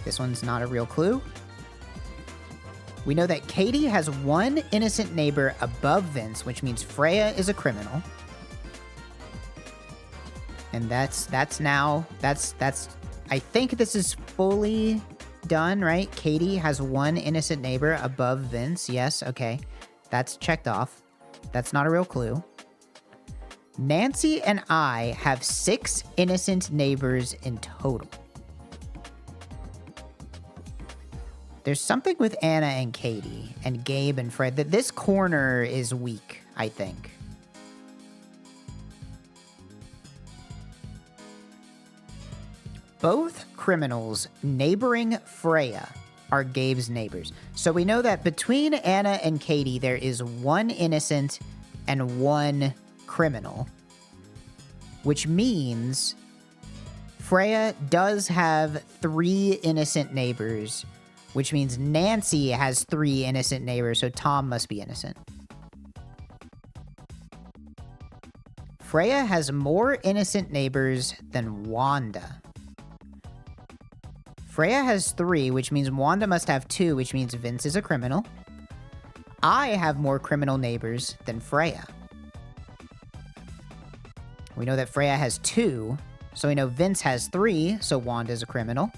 This one's not a real clue. We know that Katie has 1 innocent neighbor above Vince, which means Freya is a criminal. And that's I think this is fully done, right? Katie has 1 innocent neighbor above Vince. Yes, okay. That's checked off. That's not a real clue. Nancy and I have 6 innocent neighbors in total. There's something with Anna and Katie and Gabe and Fred that this corner is weak, I think. Both criminals neighboring Freya are Gabe's neighbors. So we know that between Anna and Katie, there is 1 innocent and 1 criminal, which means Freya does have 3 innocent neighbors, which means Nancy has 3 innocent neighbors, so Tom must be innocent. Freya has more innocent neighbors than Wanda. Freya has 3, which means Wanda must have 2, which means Vince is a criminal. I have more criminal neighbors than Freya. We know that Freya has 2, so we know Vince has 3, so Wanda's a criminal.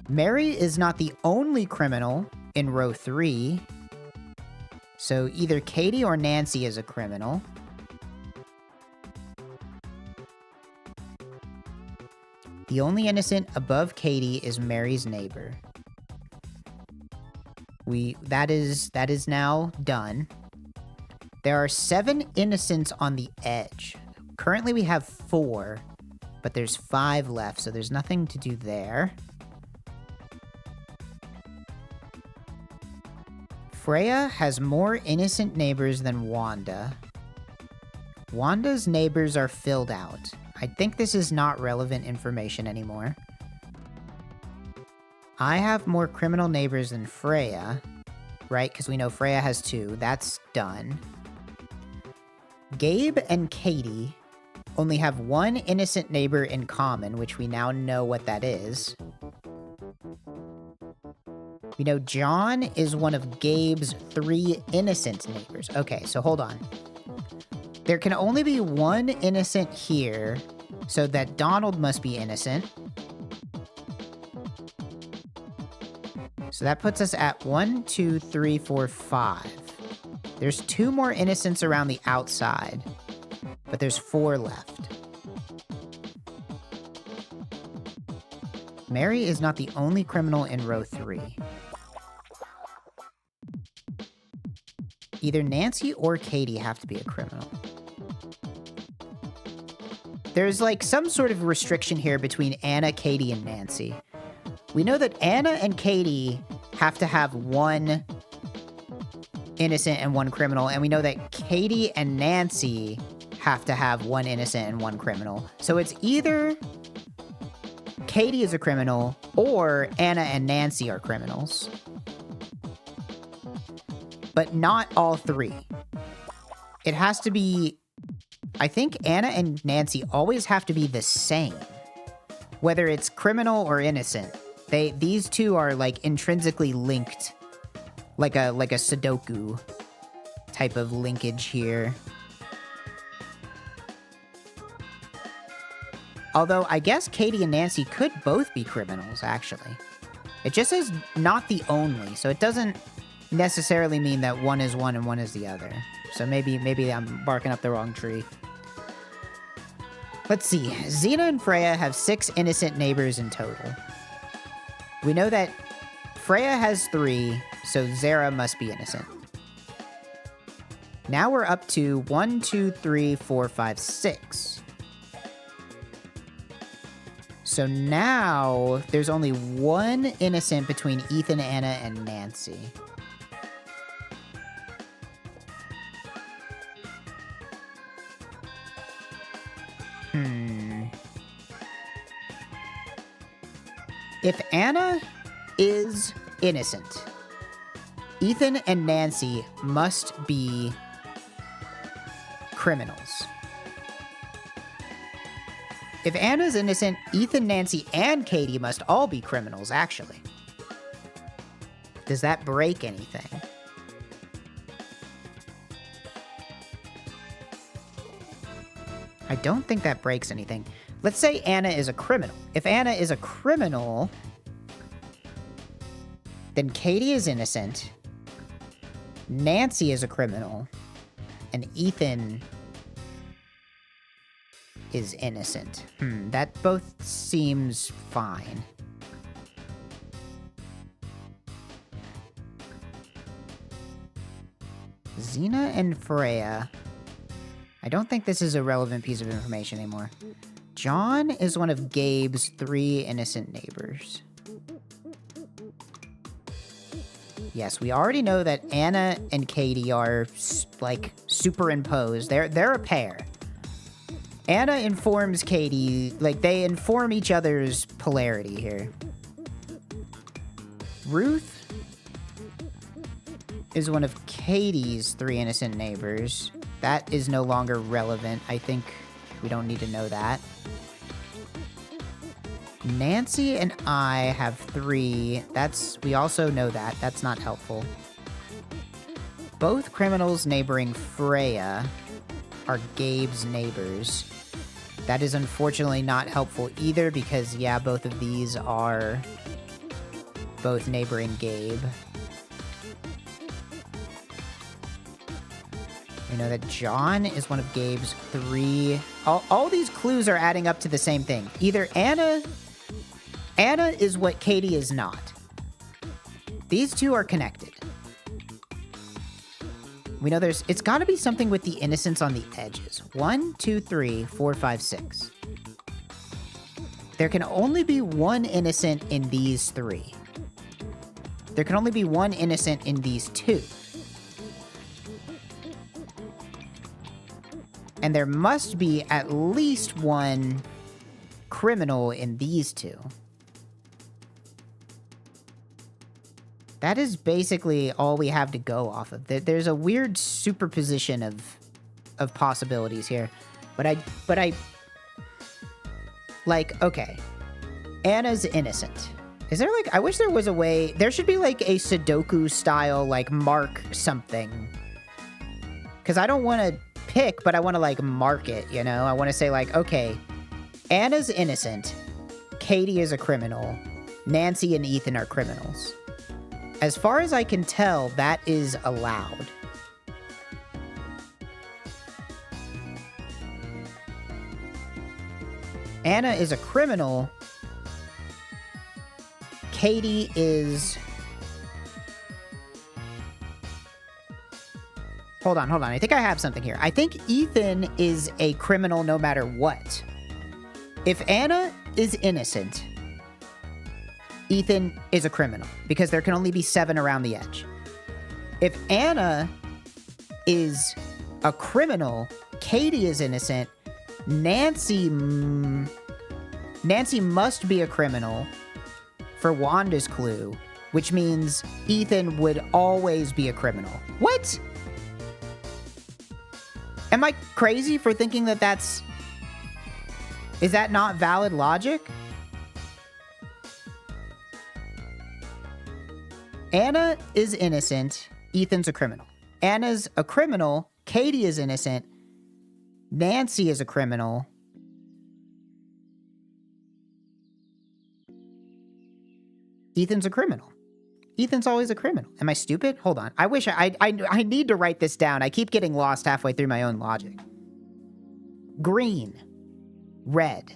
Mary is not the only criminal in row 3. So either Katie or Nancy is a criminal. The only innocent above Katie is Mary's neighbor. That is now done. There are 7 innocents on the edge. Currently we have 4, but there's 5 left, so there's nothing to do there. Freya has more innocent neighbors than Wanda. Wanda's neighbors are filled out. I think this is not relevant information anymore. I have more criminal neighbors than Freya, right? Because we know Freya has 2. That's done. Gabe and Katie only have 1 innocent neighbor in common, which we now know what that is. We know John is one of Gabe's 3 innocent neighbors. Okay, so hold on. There can only be 1 innocent here, so that Donald must be innocent. So that puts us at 1, 2, 3, 4, 5. There's 2 more innocents around the outside, but there's 4 left. Mary is not the only criminal in row 3. Either Nancy or Katie have to be a criminal. There's like some sort of restriction here between Anna, Katie, and Nancy. We know that Anna and Katie have to have 1 innocent and 1 criminal, and we know that Katie and Nancy have to have 1 innocent and 1 criminal. So it's either Katie is a criminal or Anna and Nancy are criminals. But not all 3. It has to be... I think Anna and Nancy always have to be the same, whether it's criminal or innocent. These 2 are like intrinsically linked, like a Sudoku type of linkage here. Although I guess Katie and Nancy could both be criminals, actually. It just says not the only, so it doesn't necessarily mean that one is one and one is the other. So maybe I'm barking up the wrong tree. Let's see. Xena and Freya have 6 innocent neighbors in total. We know that Freya has 3, so Zara must be innocent. Now we're up to 1, 2, 3, 4, 5, 6. So now there's only 1 innocent between Ethan, Anna, and Nancy. If Anna is innocent, Ethan and Nancy must be criminals. If Anna's innocent, Ethan, Nancy, and Katie must all be criminals, actually. Does that break anything? I don't think that breaks anything. Let's say Anna is a criminal. If Anna is a criminal, then Katie is innocent, Nancy is a criminal, and Ethan is innocent. That both seems fine. Xena and Freya. I don't think this is a relevant piece of information anymore. John is one of Gabe's 3 innocent neighbors. Yes, we already know that Anna and Katie are, like, superimposed. They're a pair. Anna informs Katie, like, they inform each other's polarity here. Ruth is one of Katie's 3 innocent neighbors. That is no longer relevant. I think we don't need to know that. Nancy and I have 3. We also know that. That's not helpful. Both criminals neighboring Freya are Gabe's neighbors. That is unfortunately not helpful either because, yeah, both of these are both neighboring Gabe. We know that John is one of Gabe's 3. All these clues are adding up to the same thing. Either Anna is what Katie is not. These two are connected. We know it's got to be something with the innocence on the edges. 1, 2, 3, 4, 5, 6. There can only be one innocent in these 3. There can only be one innocent in these 2. And there must be at least one criminal in these 2. That is basically all we have to go off of. There's a weird superposition of possibilities here. But I like, okay. Anna's innocent. Is there like, I wish there was a way, there should be like a Sudoku style, like mark something. Because I don't want to pick, but I want to like mark it, you know? I want to say like, okay, Anna's innocent. Katie is a criminal. Nancy and Ethan are criminals. As far as I can tell, that is allowed. Anna is a criminal. Katie is... Hold on. I think I have something here. I think Ethan is a criminal no matter what. If Anna is innocent, Ethan is a criminal, because there can only be 7 around the edge. If Anna is a criminal, Katie is innocent, Nancy must be a criminal for Wanda's clue, which means Ethan would always be a criminal. What? Am I crazy for thinking that that's... Is that not valid logic? Anna is innocent. Ethan's a criminal. Anna's a criminal. Katie is innocent. Nancy is a criminal. Ethan's a criminal. Ethan's always a criminal. Am I stupid? Hold on. I wish I need to write this down. I keep getting lost halfway through my own logic. Green. Red.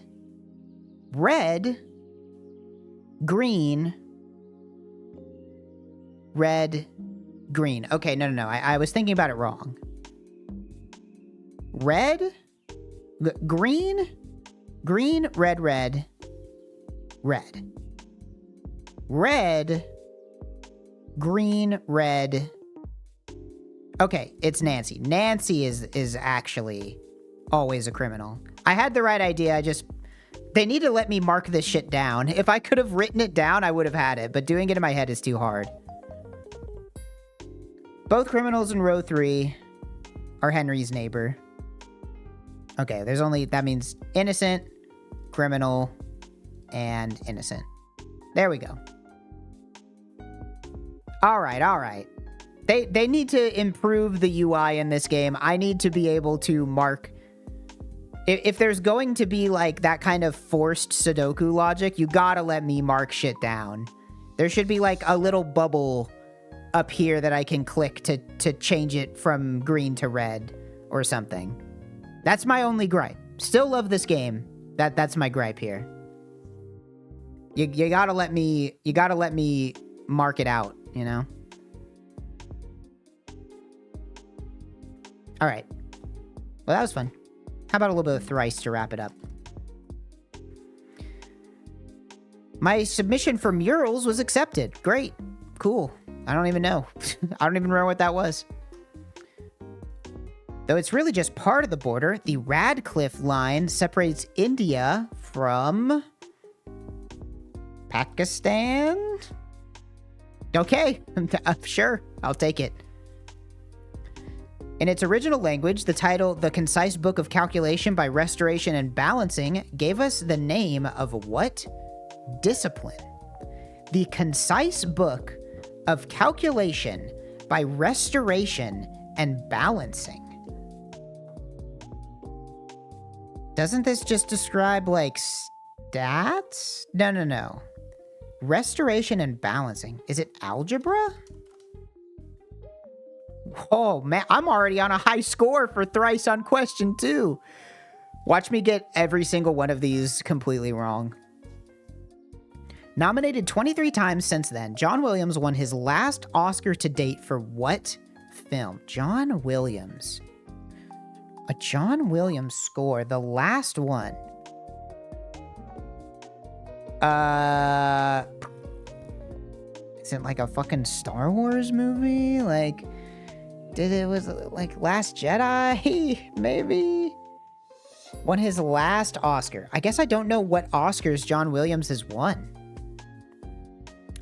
Red. Green. Red. Green. Okay, no. I was thinking about it wrong. Red. Green. Green. Red. Red. Red. Red. Green. Red. Okay, it's Nancy. Nancy is actually always a criminal. I had the right idea, they need to let me mark this shit down. If I could have written it down, I would have had it, but doing it in my head is too hard. Both criminals in row 3 are Henry's neighbor. Okay, that means innocent, criminal, and innocent. There we go. All right. They need to improve the UI in this game. I need to be able to mark... If there's going to be, like, that kind of forced Sudoku logic, you gotta let me mark shit down. There should be, like, a little bubble up here that I can click to change it from green to red or something. That's my only gripe. Still love this game. That's my gripe here. You gotta let me mark it out, you know? All right. Well, that was fun. How about a little bit of thrice to wrap it up? My submission for murals was accepted. Great. Cool. I don't even know. I don't even remember what that was. Though it's really just part of the border, the Radcliffe line separates India from Pakistan? Okay. Sure. I'll take it. In its original language, the title, The Concise Book of Calculation by Restoration and Balancing, gave us the name of what discipline? The Concise Book of Calculation by Restoration and Balancing. Doesn't this just describe, like, stats? No. Restoration and Balancing. Is it algebra? Oh, man, I'm already on a high score for thrice on question 2. Watch me get every single one of these completely wrong. Nominated 23 times since then, John Williams won his last Oscar to date for what film? John Williams. A John Williams score, the last one. Is it like a fucking Star Wars movie? Like, was it like Last Jedi? Maybe? Won his last Oscar. I guess I don't know what Oscars John Williams has won.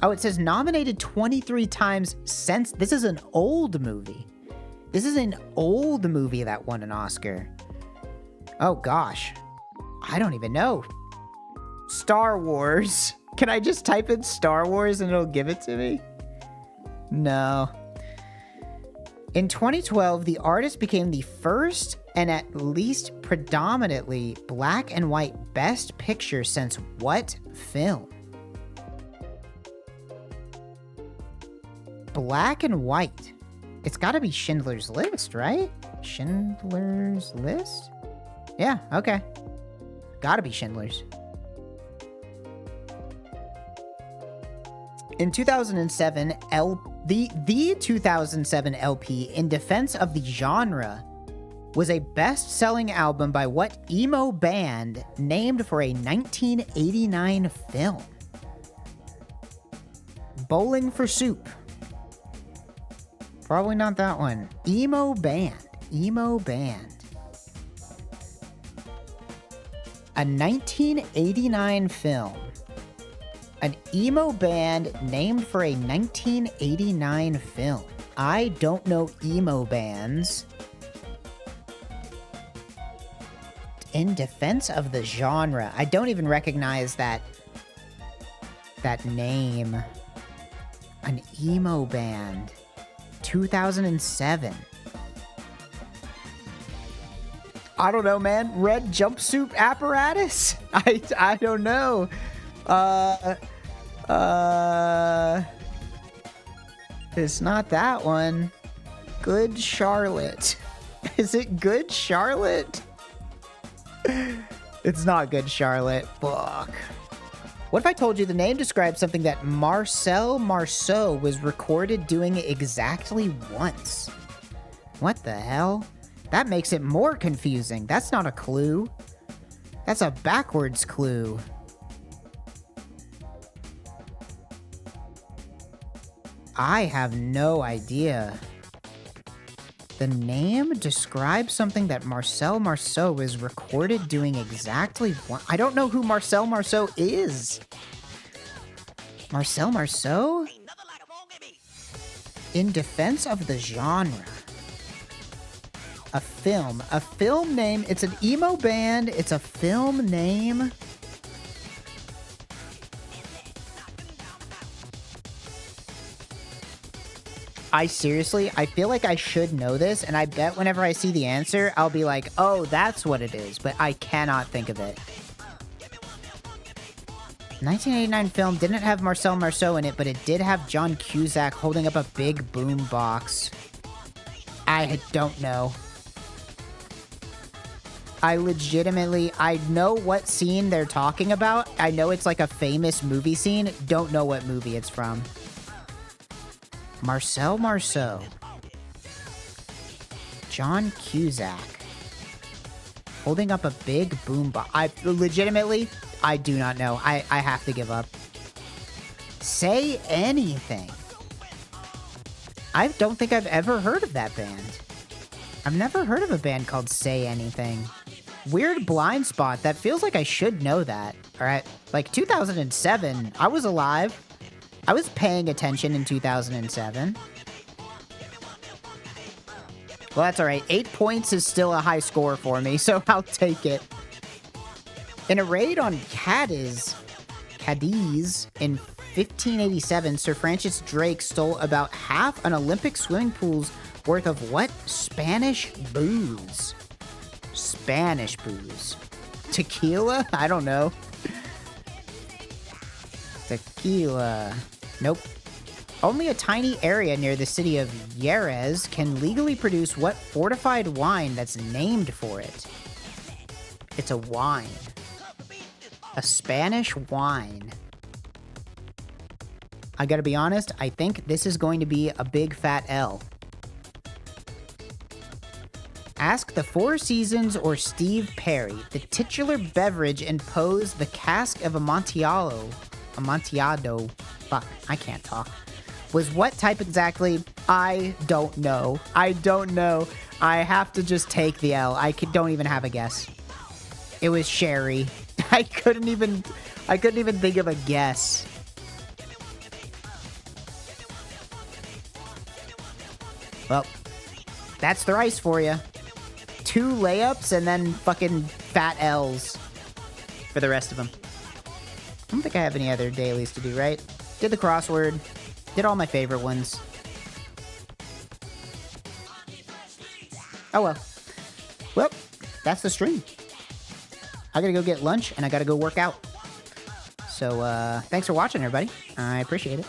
Oh, it says nominated 23 times since. This is an old movie. This is an old movie that won an Oscar. Oh, gosh. I don't even know. Star Wars. Can I just type in Star Wars and it'll give it to me? No. In 2012, the artist became the first and at least predominantly black and white Best Picture since what film? Black and white. It's got to be Schindler's List, right? Schindler's List? Yeah, okay. Gotta be Schindler's. In 2007, the 2007 LP In Defense of the Genre was a best-selling album by what emo band named for a 1989 film? Bowling for Soup. Probably not that one. Emo band. Emo band. A 1989 film. An emo band named for a 1989 film. I don't know emo bands. In Defense of the Genre. I don't even recognize that name. An emo band. 2007. I don't know, man. Red Jumpsuit Apparatus? I don't know. It's not that one. Good Charlotte. Is it Good Charlotte? It's not Good Charlotte. Fuck. What if I told you the name describes something that Marcel Marceau was recorded doing exactly once? What the hell? That makes it more confusing. That's not a clue. That's a backwards clue. I have no idea. The name describes something that Marcel Marceau was recorded doing exactly one. I don't know who Marcel Marceau is. Marcel Marceau? In Defense of the Genre. A film. A film name. It's an emo band. It's a film name. I feel like I should know this, and I bet whenever I see the answer, I'll be like, oh, that's what it is, but I cannot think of it. 1989 film didn't have Marcel Marceau in it, but it did have John Cusack holding up a big boom box. I don't know. I know what scene they're talking about. I know it's like a famous movie scene. Don't know what movie it's from. Marcel Marceau. John Cusack. Holding up a big boom box. I do not know. I have to give up. Say Anything. I don't think I've ever heard of that band. I've never heard of a band called Say Anything. Weird blind spot. That feels like I should know that. Alright. Like 2007. I was alive. I was paying attention in 2007. Well, that's alright. 8 points is still a high score for me, so I'll take it. In a raid on Cadiz in 1587, Sir Francis Drake stole about half an Olympic swimming pool's worth of what? Spanish booze. Spanish booze. Tequila? I don't know. Tequila. Nope. Only a tiny area near the city of Jerez can legally produce what fortified wine that's named for it? It's a wine. A Spanish wine. I gotta be honest, I think this is going to be a big fat L. Ask the Four Seasons or Steve Perry. The titular beverage imposed the cask of Amontillado. Fuck, I can't talk. Was what type exactly? I don't know. I have to just take the L. Don't even have a guess. It was sherry. I couldn't even think of a guess. Well, that's the rice for you. 2 layups and then fucking fat L's for the rest of them. I don't think I have any other dailies to do, right? Did the crossword. Did all my favorite ones. Oh well. Well, that's the stream. I gotta go get lunch and I gotta go work out. So, thanks for watching, everybody. I appreciate it.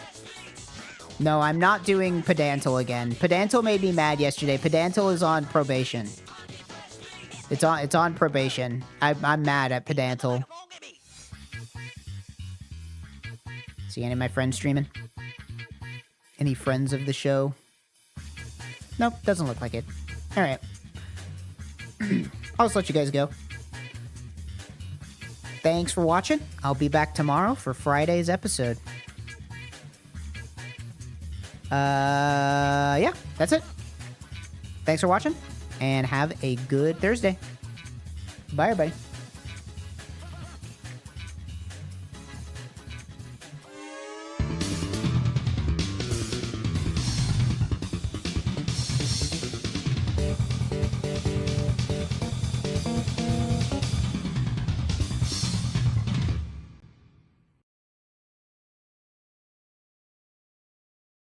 No, I'm not doing Pedantal again. Pedantal made me mad yesterday. Pedantal is on probation. It's on probation. I'm mad at Pedantal. See any of my friends streaming? Any friends of the show? Nope, doesn't look like it. Alright. I'll just let you guys go. Thanks for watching. I'll be back tomorrow for Friday's episode. Yeah, that's it. Thanks for watching, and have a good Thursday. Bye, everybody.